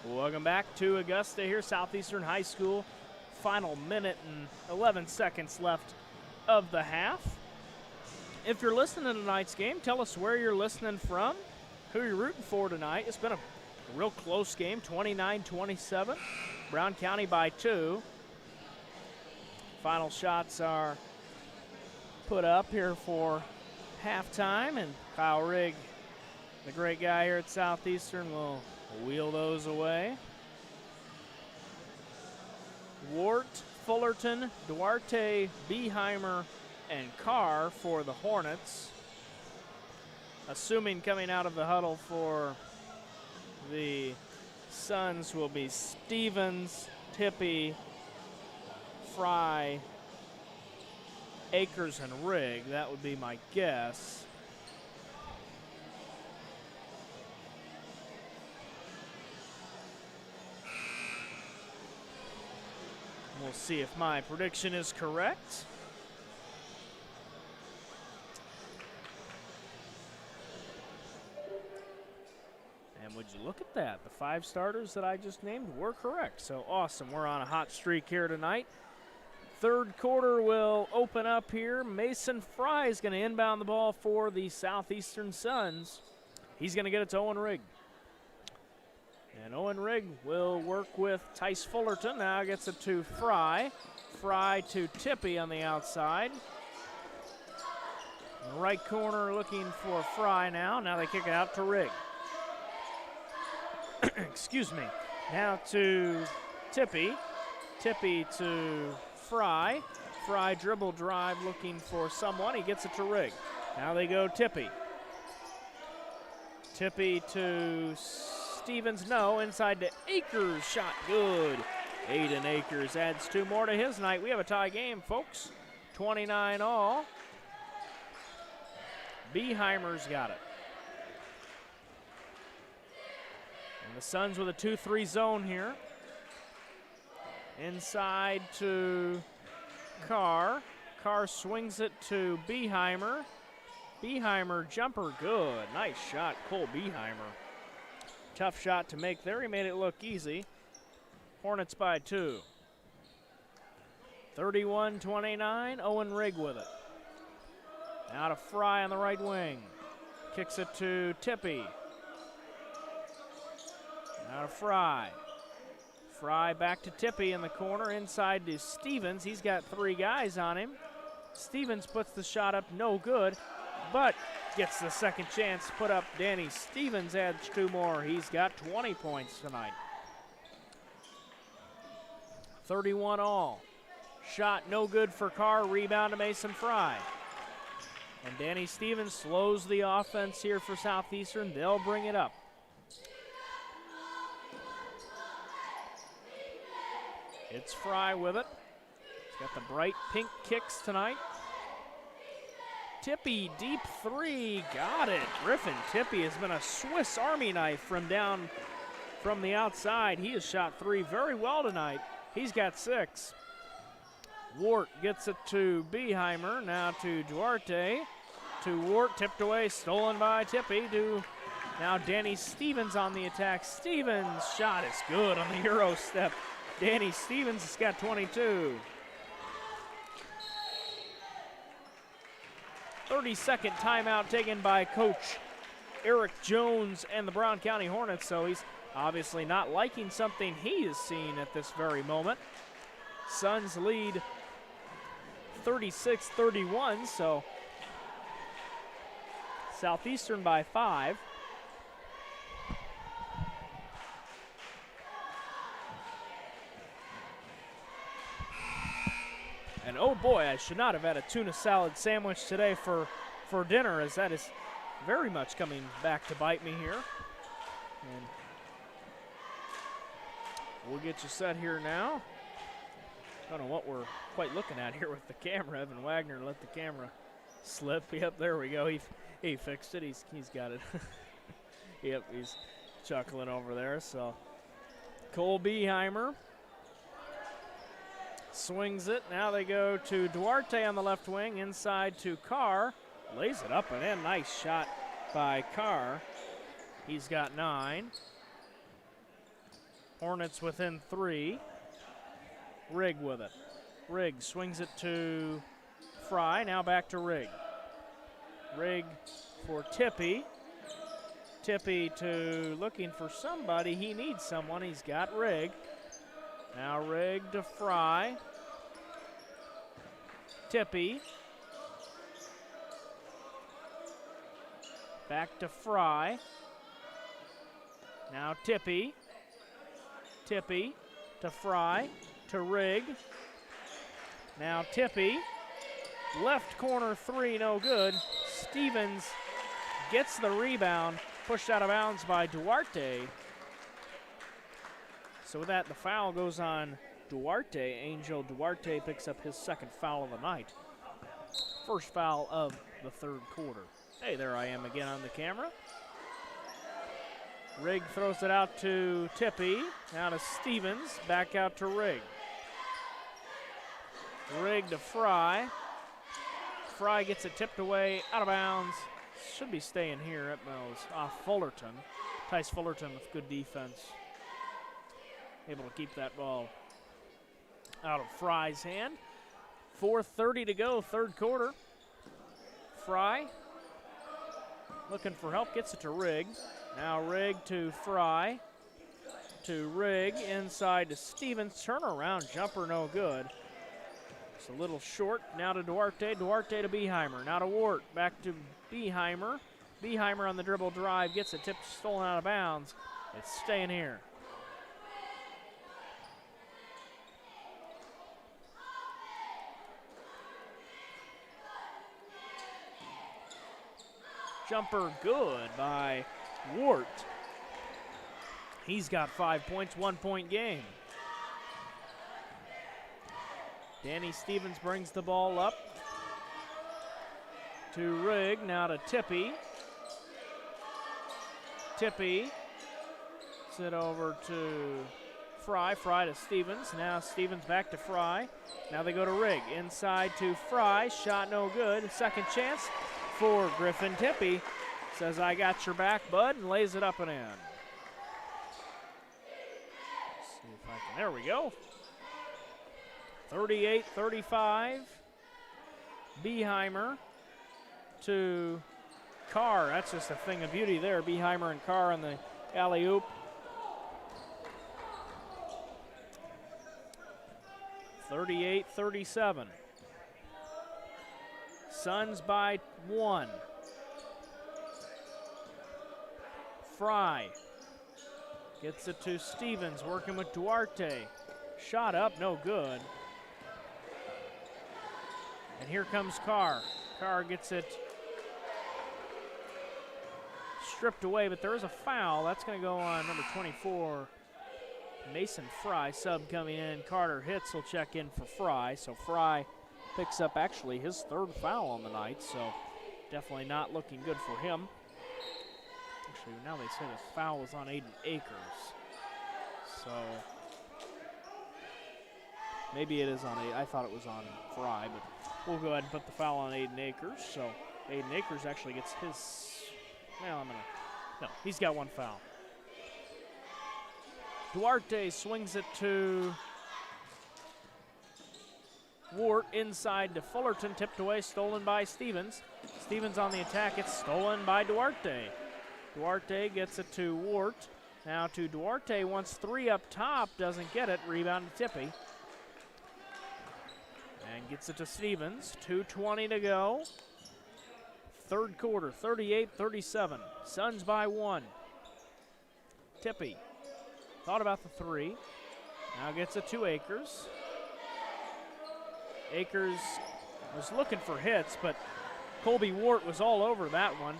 Welcome back to Augusta here, Southeastern High School. Final minute and 11 seconds left of the half. If you're listening to tonight's game, tell us where you're listening from, who you're rooting for tonight. It's been a real close game, 29-27. Brown County by 2. Final shots are put up here for halftime, and Kyle Rigg, the great guy here at Southeastern, will wheel those away. Wart, Fullerton, Duarte, Beheimer, and Carr for the Hornets. Assuming coming out of the huddle for the Suns will be Stevens, Tippy, Fry, Akers, and Rigg. That would be my guess. We'll see if my prediction is correct. And would you look at that? The 5 starters that I just named were correct. So awesome. We're on a hot streak here tonight. Third quarter will open up here. Mason Fry is going to inbound the ball for the Southeastern Suns. He's going to get it to Owen Rigg. And Owen Rigg will work with Tice Fullerton. Now gets it to Fry. Fry to Tippy on the outside. In the right corner looking for Fry now. Now they kick it out to Rigg. Excuse me. Now to Tippy. Tippy to Fry. Fry dribble drive looking for someone. He gets it to Rigg. Now they go Tippy. Tippy to Stevens, no. Inside to Akers, shot good. Aiden Akers adds 2 more to his night. We have a tie game, folks. 29 all. Beheimer's got it. And the Suns with a 2-3 zone here. Inside to Carr. Carr swings it to Beheimer. Beheimer jumper, good. Nice shot, Cole Beheimer. Tough shot to make there. He made it look easy. Hornets by 2. 31-29. Owen Rigg with it. Now to Fry on the right wing. Kicks it to Tippy. Now to Fry. Fry back to Tippy in the corner. Inside to Stevens. He's got 3 guys on him. Stevens puts the shot up, no good, but gets the second chance put up. Danny Stevens adds 2 more. He's got 20 points tonight. 31 all. Shot no good for Carr. Rebound to Mason Fry. And Danny Stevens slows the offense here for Southeastern. They'll bring it up. It's Fry with it. He's got the bright pink kicks tonight. Tippy, deep 3, got it. Griffin Tippy has been a Swiss Army knife from down from the outside. He has shot 3 very well tonight. He's got 6. Wart gets it to Beheimer, now to Duarte. To Wart, tipped away, stolen by Tippy. To now Danny Stevens on the attack. Stevens' shot is good on the Euro step. Danny Stevens has got 22. 30-second timeout taken by Coach Eric Jones and the Brown County Hornets, so he's obviously not liking something he is seeing at this very moment. Suns lead 36-31, so Southeastern by 5. And oh boy, I should not have had a tuna salad sandwich today for dinner, as that is very much coming back to bite me here. And we'll get you set here now. Don't know what we're quite looking at here with the camera. Evan Wagner let the camera slip. Yep, there we go. He fixed it. He's got it. Yep, he's chuckling over there. So Cole Beheimer swings it. Now they go to Duarte on the left wing. Inside to Carr. Lays it up and in. Nice shot by Carr. He's got 9. Hornets within 3. Rigg with it. Rigg swings it to Fry. Now back to Rigg. Rigg for Tippy. Tippy to looking for somebody. He needs someone. He's got Rigg. Now Rigg to Fry. Tippy. Back to Fry. Now Tippy. Tippy to Fry. To Rigg. Now Tippy. Left corner 3, no good. Stevens gets the rebound. Pushed out of bounds by Duarte. So with that, the foul goes on Duarte. Angel Duarte picks up his second foul of the night. First foul of the third quarter. Hey, there I am again on the camera. Rigg throws it out to Tippy. Now to Stevens. Back out to Rigg. Rigg to Fry. Fry gets it tipped away, out of bounds. Should be staying here. It was off Fullerton. Tice Fullerton with good defense. Able to keep that ball out of Fry's hand. 4:30 to go, third quarter. Fry looking for help, gets it to Rigg. Now Rigg to Fry. To Rigg, inside to Stevens. Turnaround jumper, no good. It's a little short. Now to Duarte. Duarte to Beheimer. Now to Wart. Back to Beheimer. Beheimer on the dribble drive. Gets it tipped, stolen out of bounds. It's staying here. Jumper good by Wart. He's got 5 points, 1 point game. Danny Stevens brings the ball up to Rigg, now to Tippy. Tippy, sit over to Fry, Fry to Stevens. Now Stevens back to Fry. Now they go to Rigg, inside to Fry, shot no good. Second chance for Griffin. Tippy says, I got your back, bud, and lays it up and in. Let's see if I can, there we go. 38-35. Beheimer to Carr. That's just a thing of beauty there. Beheimer and Carr on the alley-oop. 38-37. Suns by 1. Fry gets it to Stevens, working with Duarte. Shot up, no good. And here comes Carr. Carr gets it stripped away, but there is a foul. That's going to go on number 24, Mason Fry. Sub coming in. Carter Hitz will check in for Fry. So Fry picks up actually his third foul on the night, so definitely not looking good for him. Actually, now they say the foul was on Aiden Akers. So maybe it is on I thought it was on Fry, but we'll go ahead and put the foul on Aiden Akers. So Aiden Akers actually gets his, well, no, he's got one foul. Duarte swings it to Wart, inside to Fullerton, tipped away, stolen by Stevens. Stevens on the attack, it's stolen by Duarte. Duarte gets it to Wart. Now to Duarte, wants 3 up top, doesn't get it, rebound to Tippy. And gets it to Stevens, 2:20 to go. Third quarter, 38-37. Suns by 1. Tippy thought about the 3. Now gets it to Akers. Akers was looking for hits, but Colby Wart was all over that one.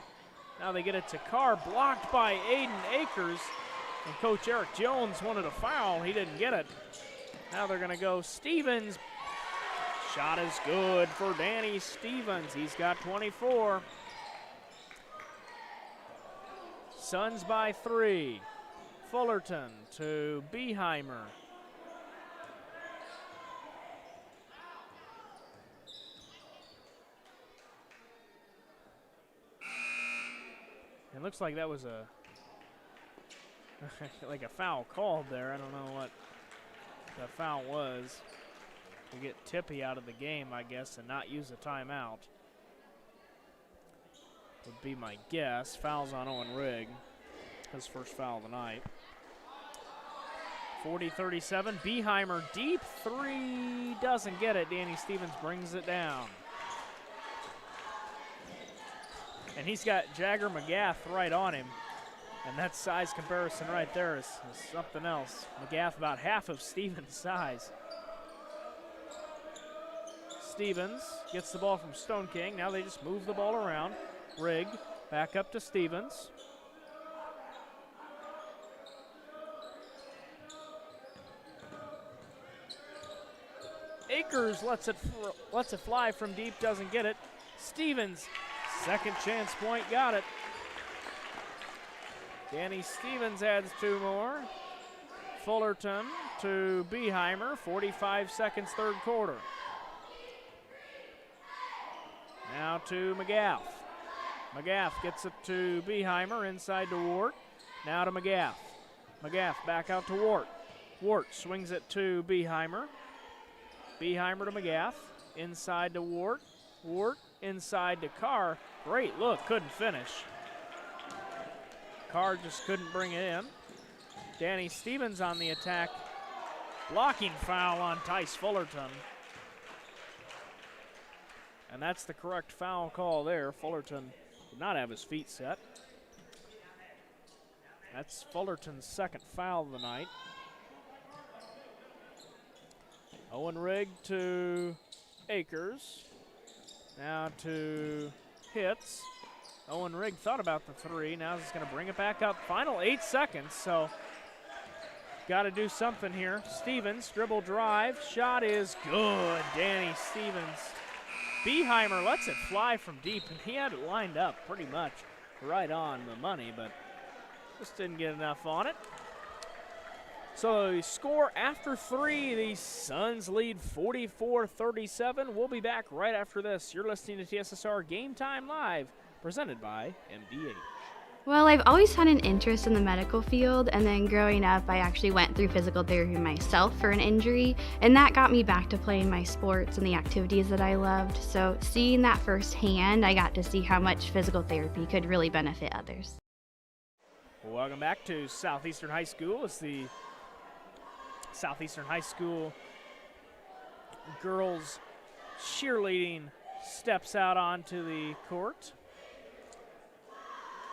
Now they get it to Carr, blocked by Aiden Akers. And Coach Eric Jones wanted a foul. He didn't get it. Now they're going to go Stevens. Shot is good for Danny Stevens. He's got 24. Suns by 3. Fullerton to Beheimer. It looks like that was a like a foul called there. I don't know what the foul was. We get Tippy out of the game, I guess, and not use a timeout. Would be my guess. Fouls on Owen Rigg. His first foul of the night. 40-37. Beheimer deep three. Doesn't get it. Danny Stevens brings it down. And he's got Jagger McGath right on him. And that size comparison right there is something else. McGath about half of Stevens' size. Stevens gets the ball from Stone King. Now they just move the ball around. Rigg back up to Stevens. Akers lets it fly from deep, doesn't get it. Stevens, second chance point, got it. Danny Stevens adds 2 more. Fullerton to Beheimer, 45 seconds, third quarter. Now to McGath. McGath gets it to Beheimer, inside to Wart. Now to McGath. McGath back out to Wart. Wart swings it to Beheimer. Beheimer to McGath, inside to Wart. Wart inside to Carr. Great look, couldn't finish. Carr just couldn't bring it in. Danny Stevens on the attack. Blocking foul on Tice Fullerton. And that's the correct foul call there. Fullerton did not have his feet set. That's Fullerton's second foul of the night. Owen Rigg to Akers. Now to Hitz. Owen Rigg thought about the three. Now he's going to bring it back up. Final 8 seconds, so got to do something here. Stevens, dribble drive. Shot is good. Danny Stevens. Beheimer lets it fly from deep, and he had it lined up pretty much right on the money, but just didn't get enough on it. So the score after 3, the Suns lead 44-37. We'll be back right after this. You're listening to TSSR Game Time Live, presented by MDH. Well, I've always had an interest in the medical field, and then growing up, I actually went through physical therapy myself for an injury, and that got me back to playing my sports and the activities that I loved. So seeing that firsthand, I got to see how much physical therapy could really benefit others. Welcome back to Southeastern High School. It's the Southeastern High School girls cheerleading steps out onto the court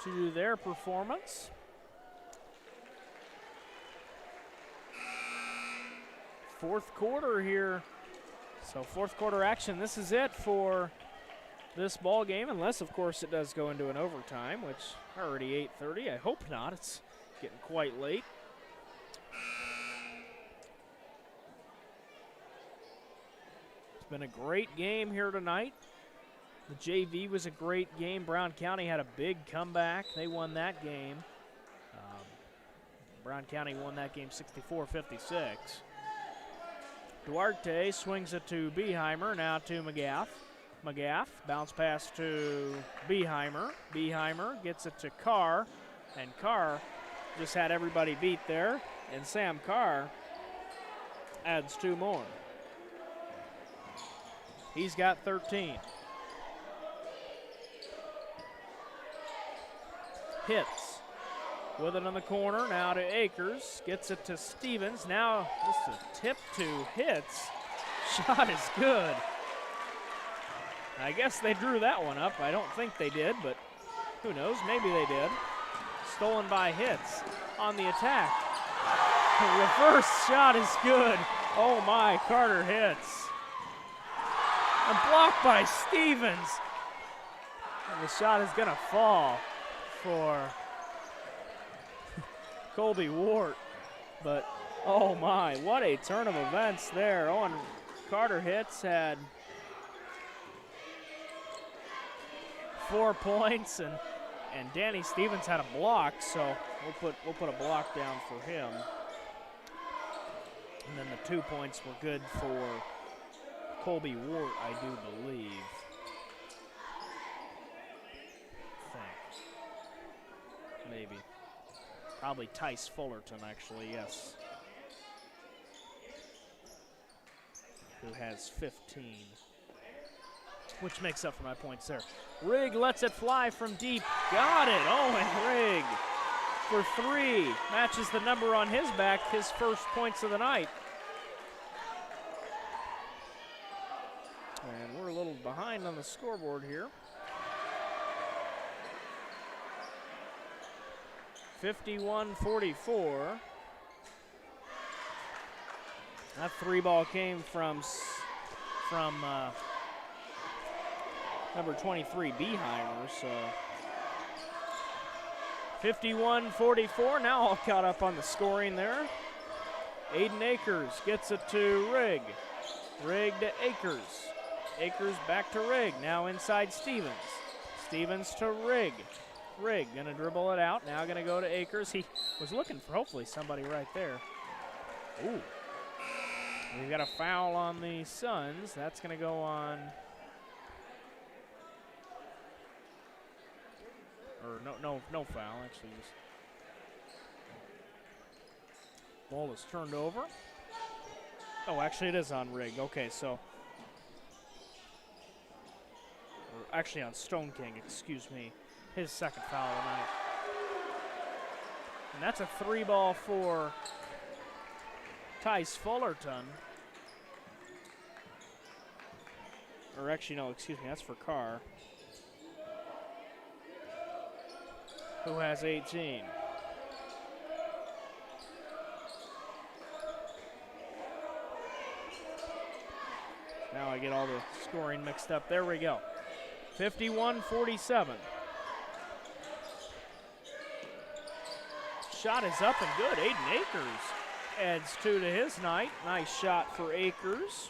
to do their performance. Fourth quarter here. So fourth quarter action. This is it for this ball game, unless of course it does go into an overtime, which already 8:30. I hope not. It's getting quite late. It's been a great game here tonight. The JV was a great game. Brown County had a big comeback. They won that game. Brown County won that game 64-56. Duarte swings it to Beheimer, now to McGath. McGath, bounce pass to Beheimer. Beheimer gets it to Carr, and Carr just had everybody beat there, and Sam Carr adds 2 more. He's got 13. Hits with it on the corner, now to Akers, gets it to Stevens, now just a tip to Hits. Shot is good. I guess they drew that one up. I don't think they did, but who knows, maybe they did. Stolen by Hits on the attack. The reverse shot is good. Oh my, Carter Hits. And blocked by Stevens. And the shot is gonna fall for Colby Wart, but oh my, what a turn of events there. Owen Carter Hits had 4 points, and Danny Stevens had a block, so we'll put a block down for him. And then the 2 points were good for Colby Wart, I do believe. Maybe. Probably Tice Fullerton, actually, yes. Who has 15. Which makes up for my points there. Rigg lets it fly from deep. Got it. Owen Rigg for 3. Matches the number on his back, his first points of the night. And we're a little behind on the scoreboard here. 51-44. That 3 ball came from number 23, Beheimer. So 51-44. Now all caught up on the scoring there. Aiden Akers gets it to Rigg. Rigg to Akers. Akers back to Rigg. Now inside Stevens. Stevens to Rigg. Rigg gonna dribble it out. Now gonna go to Akers. He was looking for hopefully somebody right there. Ooh. We've got a foul on the Suns. That's gonna go on. Or no foul, actually. Ball is turned over. Oh, actually it is on Rigg. Okay, so. Or actually on Stone King, excuse me. His second foul of the night. And that's a 3 ball for Tice Fullerton. Or actually, no, excuse me, that's for Carr, who has 18. Now I get all the scoring mixed up. There we go. 51-47. Shot is up and good. Aiden Akers adds 2 to his night. Nice shot for Akers.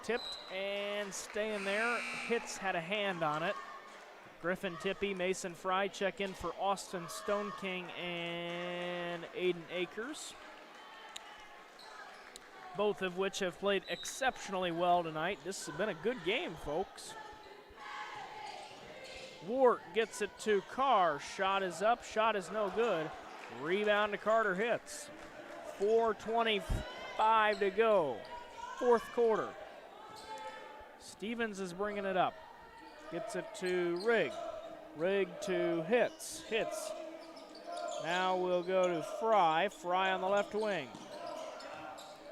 Tipped and staying there. Hitz had a hand on it. Griffin Tippy, Mason Fry check in for Austin Stone King and Aiden Akers. Both of which have played exceptionally well tonight. This has been a good game, folks. Wart gets it to Carr. Shot is up, shot is no good. Rebound to Carter Hitz. 4:25 to go. Fourth quarter. Stevens is bringing it up. Gets it to Rigg. Rigg to Hitz. Hitz. Now we'll go to Fry. Fry on the left wing.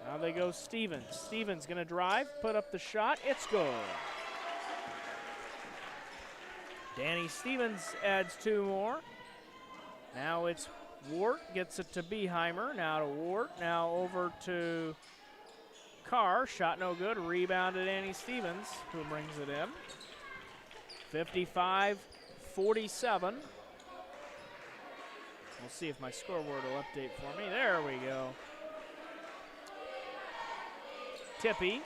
Now they go Stevens. Stevens going to drive, put up the shot. It's good. Danny Stevens adds 2 more. Now it's Wart. Gets it to Beheimer. Now to Wart. Now over to Carr. Shot no good. Rebound to Danny Stevens, who brings it in. 55-47. We'll see if my scoreboard will update for me. There we go. Tippy.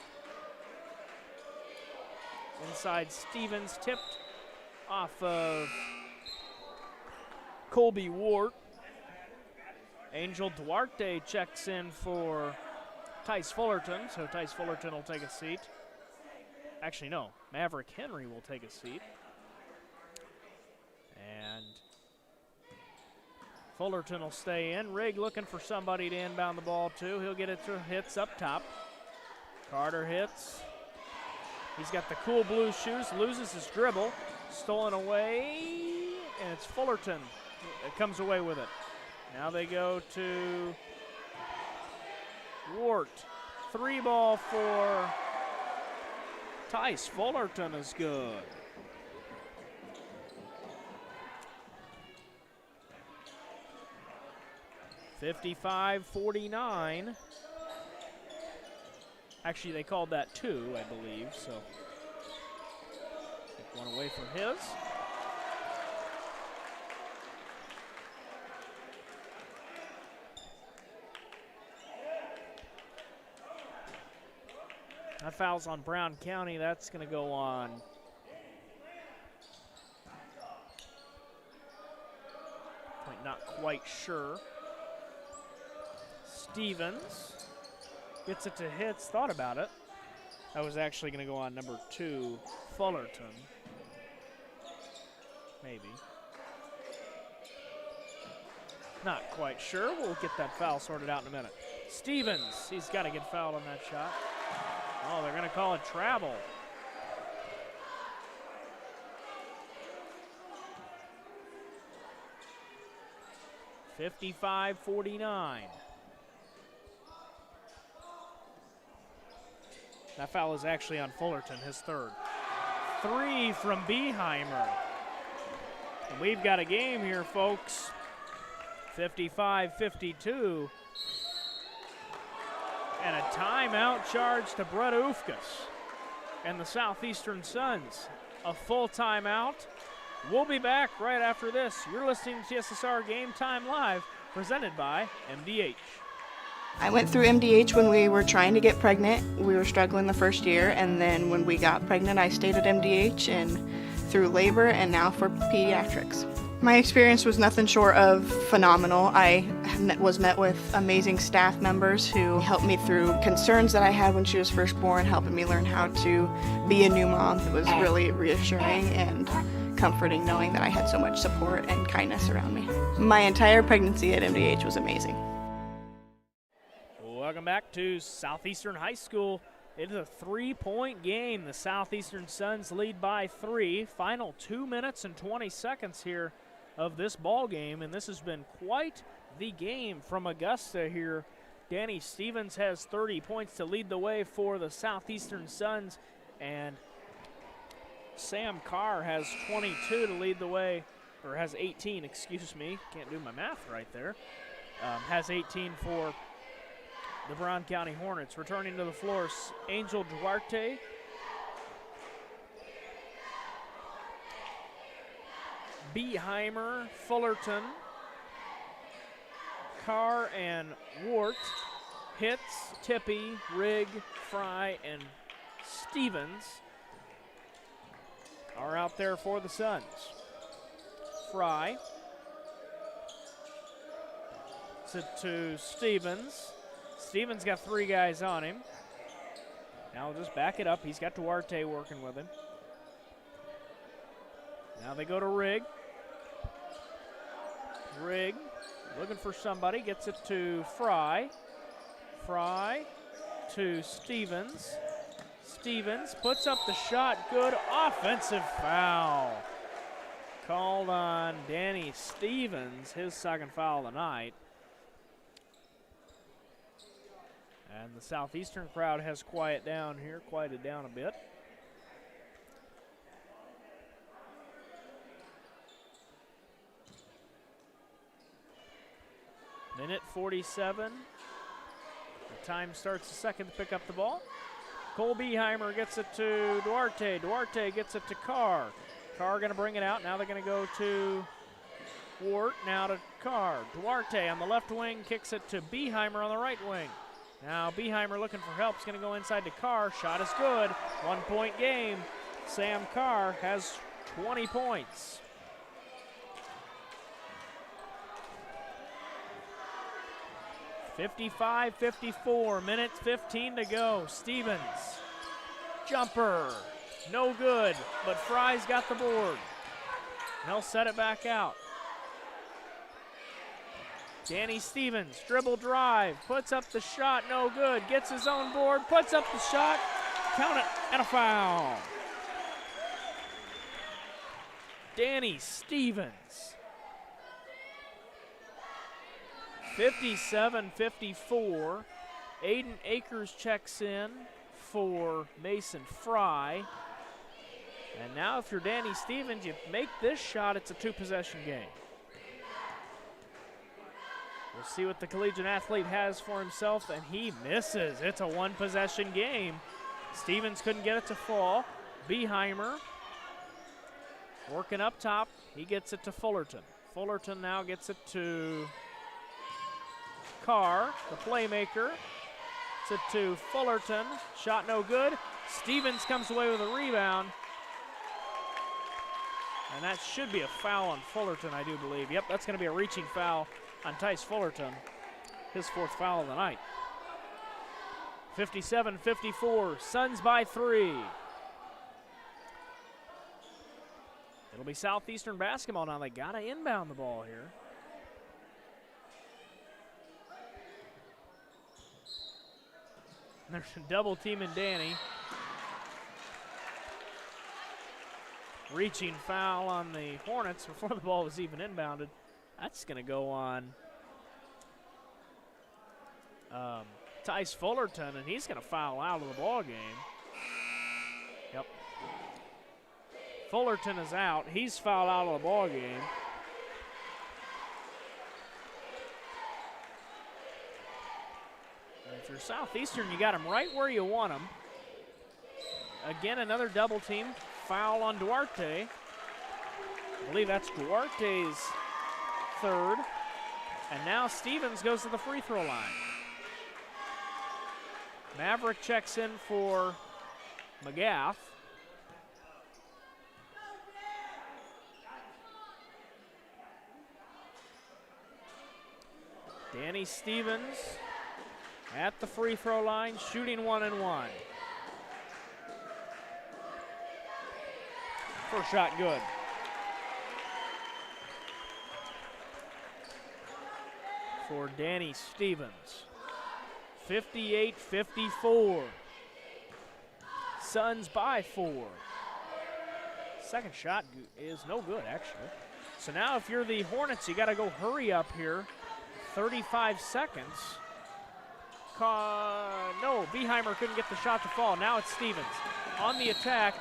Inside Stevens, tipped off of Colby Wart. Angel Duarte checks in for Tice Fullerton, so Tice Fullerton will take a seat. Actually, no, Maverick Henry will take a seat. And Fullerton will stay in. Rigg looking for somebody to inbound the ball to. He'll get it to Hitz up top. Carter Hitz. He's got the cool blue shoes, loses his dribble, stolen away, and it's Fullerton that comes away with it. Now they go to Wart. 3 ball for Tice Fullerton is good. (55-49). Actually, they called that 2, I believe, so take one away from his. That foul's on Brown County. That's going to go on not quite sure. Stevens gets it to Hitz, thought about it. That was actually going to go on number 2, Fullerton. Maybe. Not quite sure. We'll get that foul sorted out in a minute. Stevens, he's got to get fouled on that shot. Oh, they're going to call it travel. (55-49). That foul is actually on Fullerton, his third. 3 from Beheimer. And we've got a game here, folks. 55-52. And a timeout charge to Brett Ufkas and the Southeastern Suns. A full timeout. We'll be back right after this. You're listening to TSSR Game Time Live, presented by MDH. I went through MDH when we were trying to get pregnant. We were struggling the first year, and then when we got pregnant, I stayed at MDH and through labor and now for pediatrics. My experience was nothing short of phenomenal. I was met with amazing staff members who helped me through concerns that I had when she was first born, helping me learn how to be a new mom. It was really reassuring and comforting knowing that I had so much support and kindness around me. My entire pregnancy at MDH was amazing. Welcome back to Southeastern High School. It is a 3-point game. The Southeastern Suns lead by 3. Final 2 minutes and 20 seconds here of this ball game, and this has been quite the game from Augusta here. Danny Stevens has 30 points to lead the way for the Southeastern Suns, and Sam Carr has 22 to lead the way, or has 18, excuse me. Can't do my math right there. Has 18 for the Brown County Hornets. Returning to the floor, Angel Duarte. Beheimer, Fullerton, Carr, and Wart. Hitz, Tippy, Rigg, Fry, and Stevens are out there for the Suns. Fry. To Stevens. Stevens got 3 guys on him. Now we'll just back it up. He's got Duarte working with him. Now they go to Rigg. Rigg looking for somebody. Gets it to Fry. Fry to Stevens. Stevens puts up the shot. Good offensive foul. Called on Danny Stevens, his second foul of the night. And the Southeastern crowd has quieted down a bit. Minute 47. The time starts the second to pick up the ball. Cole Beheimer gets it to Duarte. Duarte gets it to Carr. Carr going to bring it out. Now they're going to go to Wart. Now to Carr. Duarte on the left wing kicks it to Beheimer on the right wing. Now Beheimer looking for help. Is going to go inside to Carr. Shot is good. 1-point game. Sam Carr has 20 points. (55-54), minutes 15 to go. Stevens, jumper, no good, but Fry's got the board. They'll set it back out. Danny Stevens, dribble drive, puts up the shot, no good, gets his own board, puts up the shot, count it, and a foul. Danny Stevens. 57-54. Aiden Akers checks in for Mason Fry. And now if you're Danny Stevens, you make this shot, it's a 2-possession game. We'll see what the collegiate athlete has for himself, and he misses. It's a 1-possession game. Stevens couldn't get it to fall. Beheimer working up top. He gets it to Fullerton. Fullerton now gets it to Carr, the playmaker. It's it to Fullerton. Shot no good. Stevens comes away with a rebound. And that should be a foul on Fullerton, I do believe. Yep, that's going to be a reaching foul on Tice Fullerton. His 4th foul of the night. 57-54, Suns by 3. It'll be Southeastern basketball now. They got to inbound the ball here. There's a double teaming Danny. Reaching foul on the Hornets before the ball was even inbounded. That's going to go on Tice Fullerton, and he's going to foul out of the ball game. Yep. Fullerton is out. He's fouled out of the ball game. And if you're Southeastern, you got him right where you want him. Again, another double team. Foul on Duarte. I believe that's Duarte's third. And now Stevens goes to the free throw line. Maverick checks in for McGath. Danny Stevens at the free throw line, shooting 1 and 1. First shot good. For Danny Stevens. 58-54. Suns by 4. Second shot is no good, actually. So now if you're the Hornets, you got to go hurry up here. 35 seconds. No, Beheimer couldn't get the shot to fall. Now it's Stevens on the attack.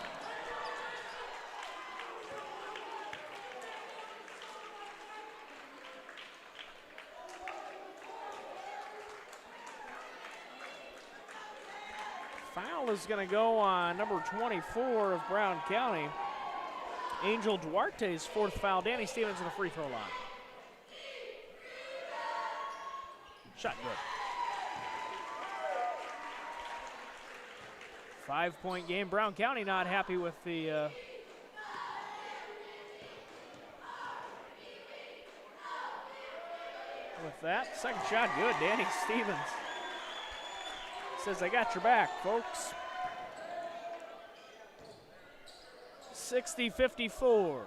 Foul is going to go on number 24 of Brown County. Angel Duarte's fourth foul. Danny Stevens at the free throw line. Shot good. 5-point game. Brown County not happy with the with that. Second shot good. Danny Stevens says, I got your back, folks. 60-54.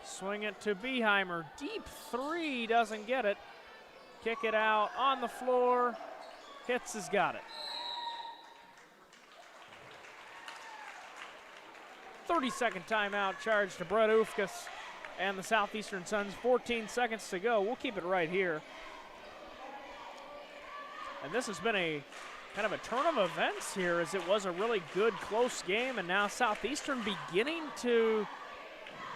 Swing it to Beheimer. Deep three, doesn't get it. Kick it out on the floor. Hitz has got it. 30-second timeout charged to Brett Ufkas and the Southeastern Suns. 14 seconds to go. We'll keep it right here. And this has been a kind of a turn of events here, as it was a really good, close game, and now Southeastern beginning to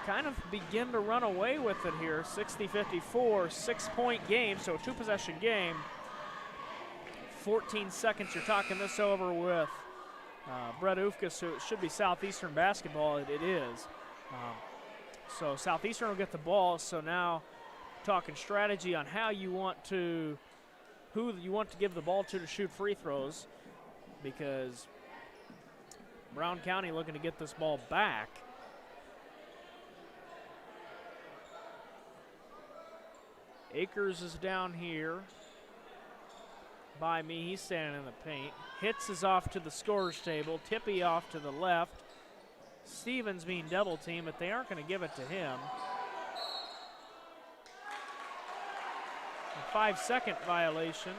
kind of begin to run away with it here. 60-54, 6-point game, so a two-possession game. 14 seconds, you're talking this over with Brett Ufkas, who it should be Southeastern basketball. It is. So Southeastern will get the ball, so now talking strategy on how you want to, who you want to give the ball to shoot free throws, because Brown County looking to get this ball back. Akers is down here by me. He's standing in the paint. Hitz is off to the scorer's table. Tippy off to the left. Stevens being double teamed, but they aren't going to give it to him. A 5-second violation.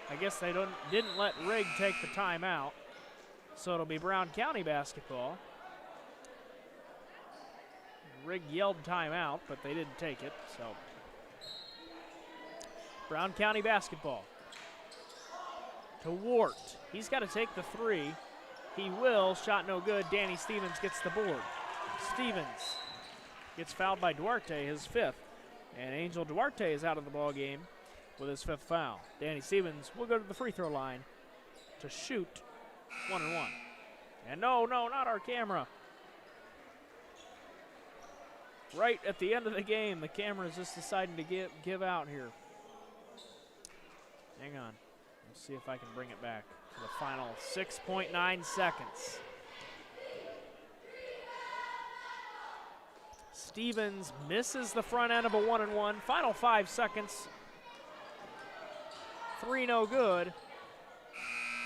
I guess they didn't let Rigg take the timeout. So it'll be Brown County basketball. Rigg yelled timeout, but they didn't take it, so Brown County basketball. To Wart. He's got to take the three. He will. Shot no good. Danny Stevens gets the board. Stevens gets fouled by Duarte, his fifth. And Angel Duarte is out of the ball game with his fifth foul. Danny Stevens will go to the free throw line to shoot 1 and 1. And no, not our camera. Right at the end of the game, the camera is just deciding to give out here. Hang on. Let's see if I can bring it back to the final 6.9 seconds. Stevens misses the front end of a 1 and 1. Final 5 seconds. Three no good.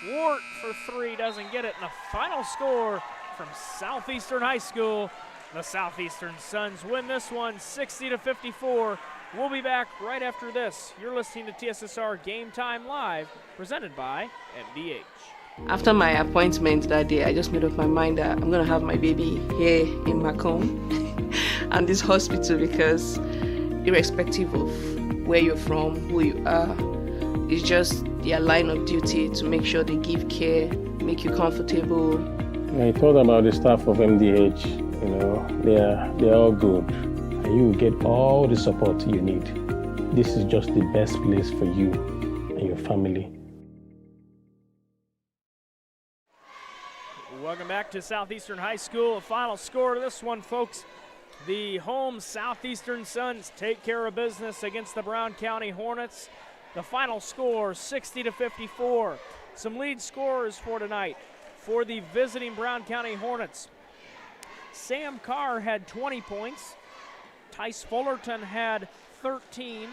Wart for three doesn't get it. And the final score from Southeastern High School. The Southeastern Suns win this one 60-54. We'll be back right after this. You're listening to TSSR Game Time Live, presented by MDH. After my appointment that day, I just made up my mind that I'm going to have my baby here in Macomb and this hospital, because irrespective of where you're from, who you are, it's just their line of duty to make sure they give care, make you comfortable. I thought about the staff of MDH, they're all good. And you will get all the support you need. This is just the best place for you and your family. Welcome back to Southeastern High School. A final score to this one, folks. The home Southeastern Suns take care of business against the Brown County Hornets. The final score, 60-54. Some lead scorers for tonight. For the visiting Brown County Hornets, Sam Carr had 20 points. Tice Fullerton had 13.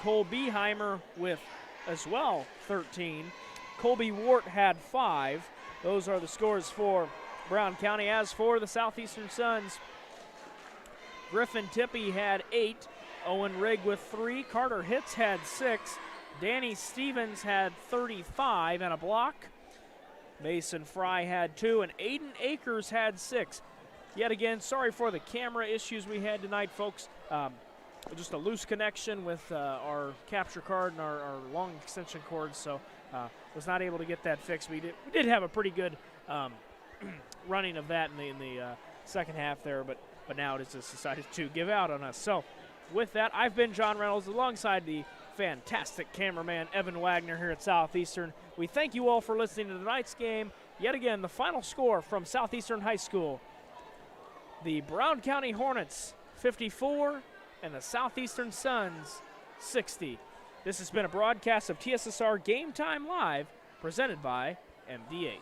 Cole Beheimer with as well 13. Colby Wart had 5. Those are the scores for Brown County. As for the Southeastern Suns, Griffin Tippie had 8. Owen Rigg with 3. Carter Hitz had 6. Danny Stevens had 35 and a block. Mason Fry had 2, and Aiden Akers had 6. Yet again, sorry for the camera issues we had tonight, folks. Just a loose connection with our capture card and our long extension cords, so was not able to get that fixed. We did have a pretty good running of that in the second half there, but now it has just decided to give out on us. So with that, I've been John Reynolds alongside the fantastic cameraman Evan Wagner here at Southeastern. We thank you all for listening to tonight's game. Yet again, the final score from Southeastern High School: the Brown County Hornets 54 and the Southeastern Suns 60. This has been a broadcast of TSSR Game Time Live, presented by MDH.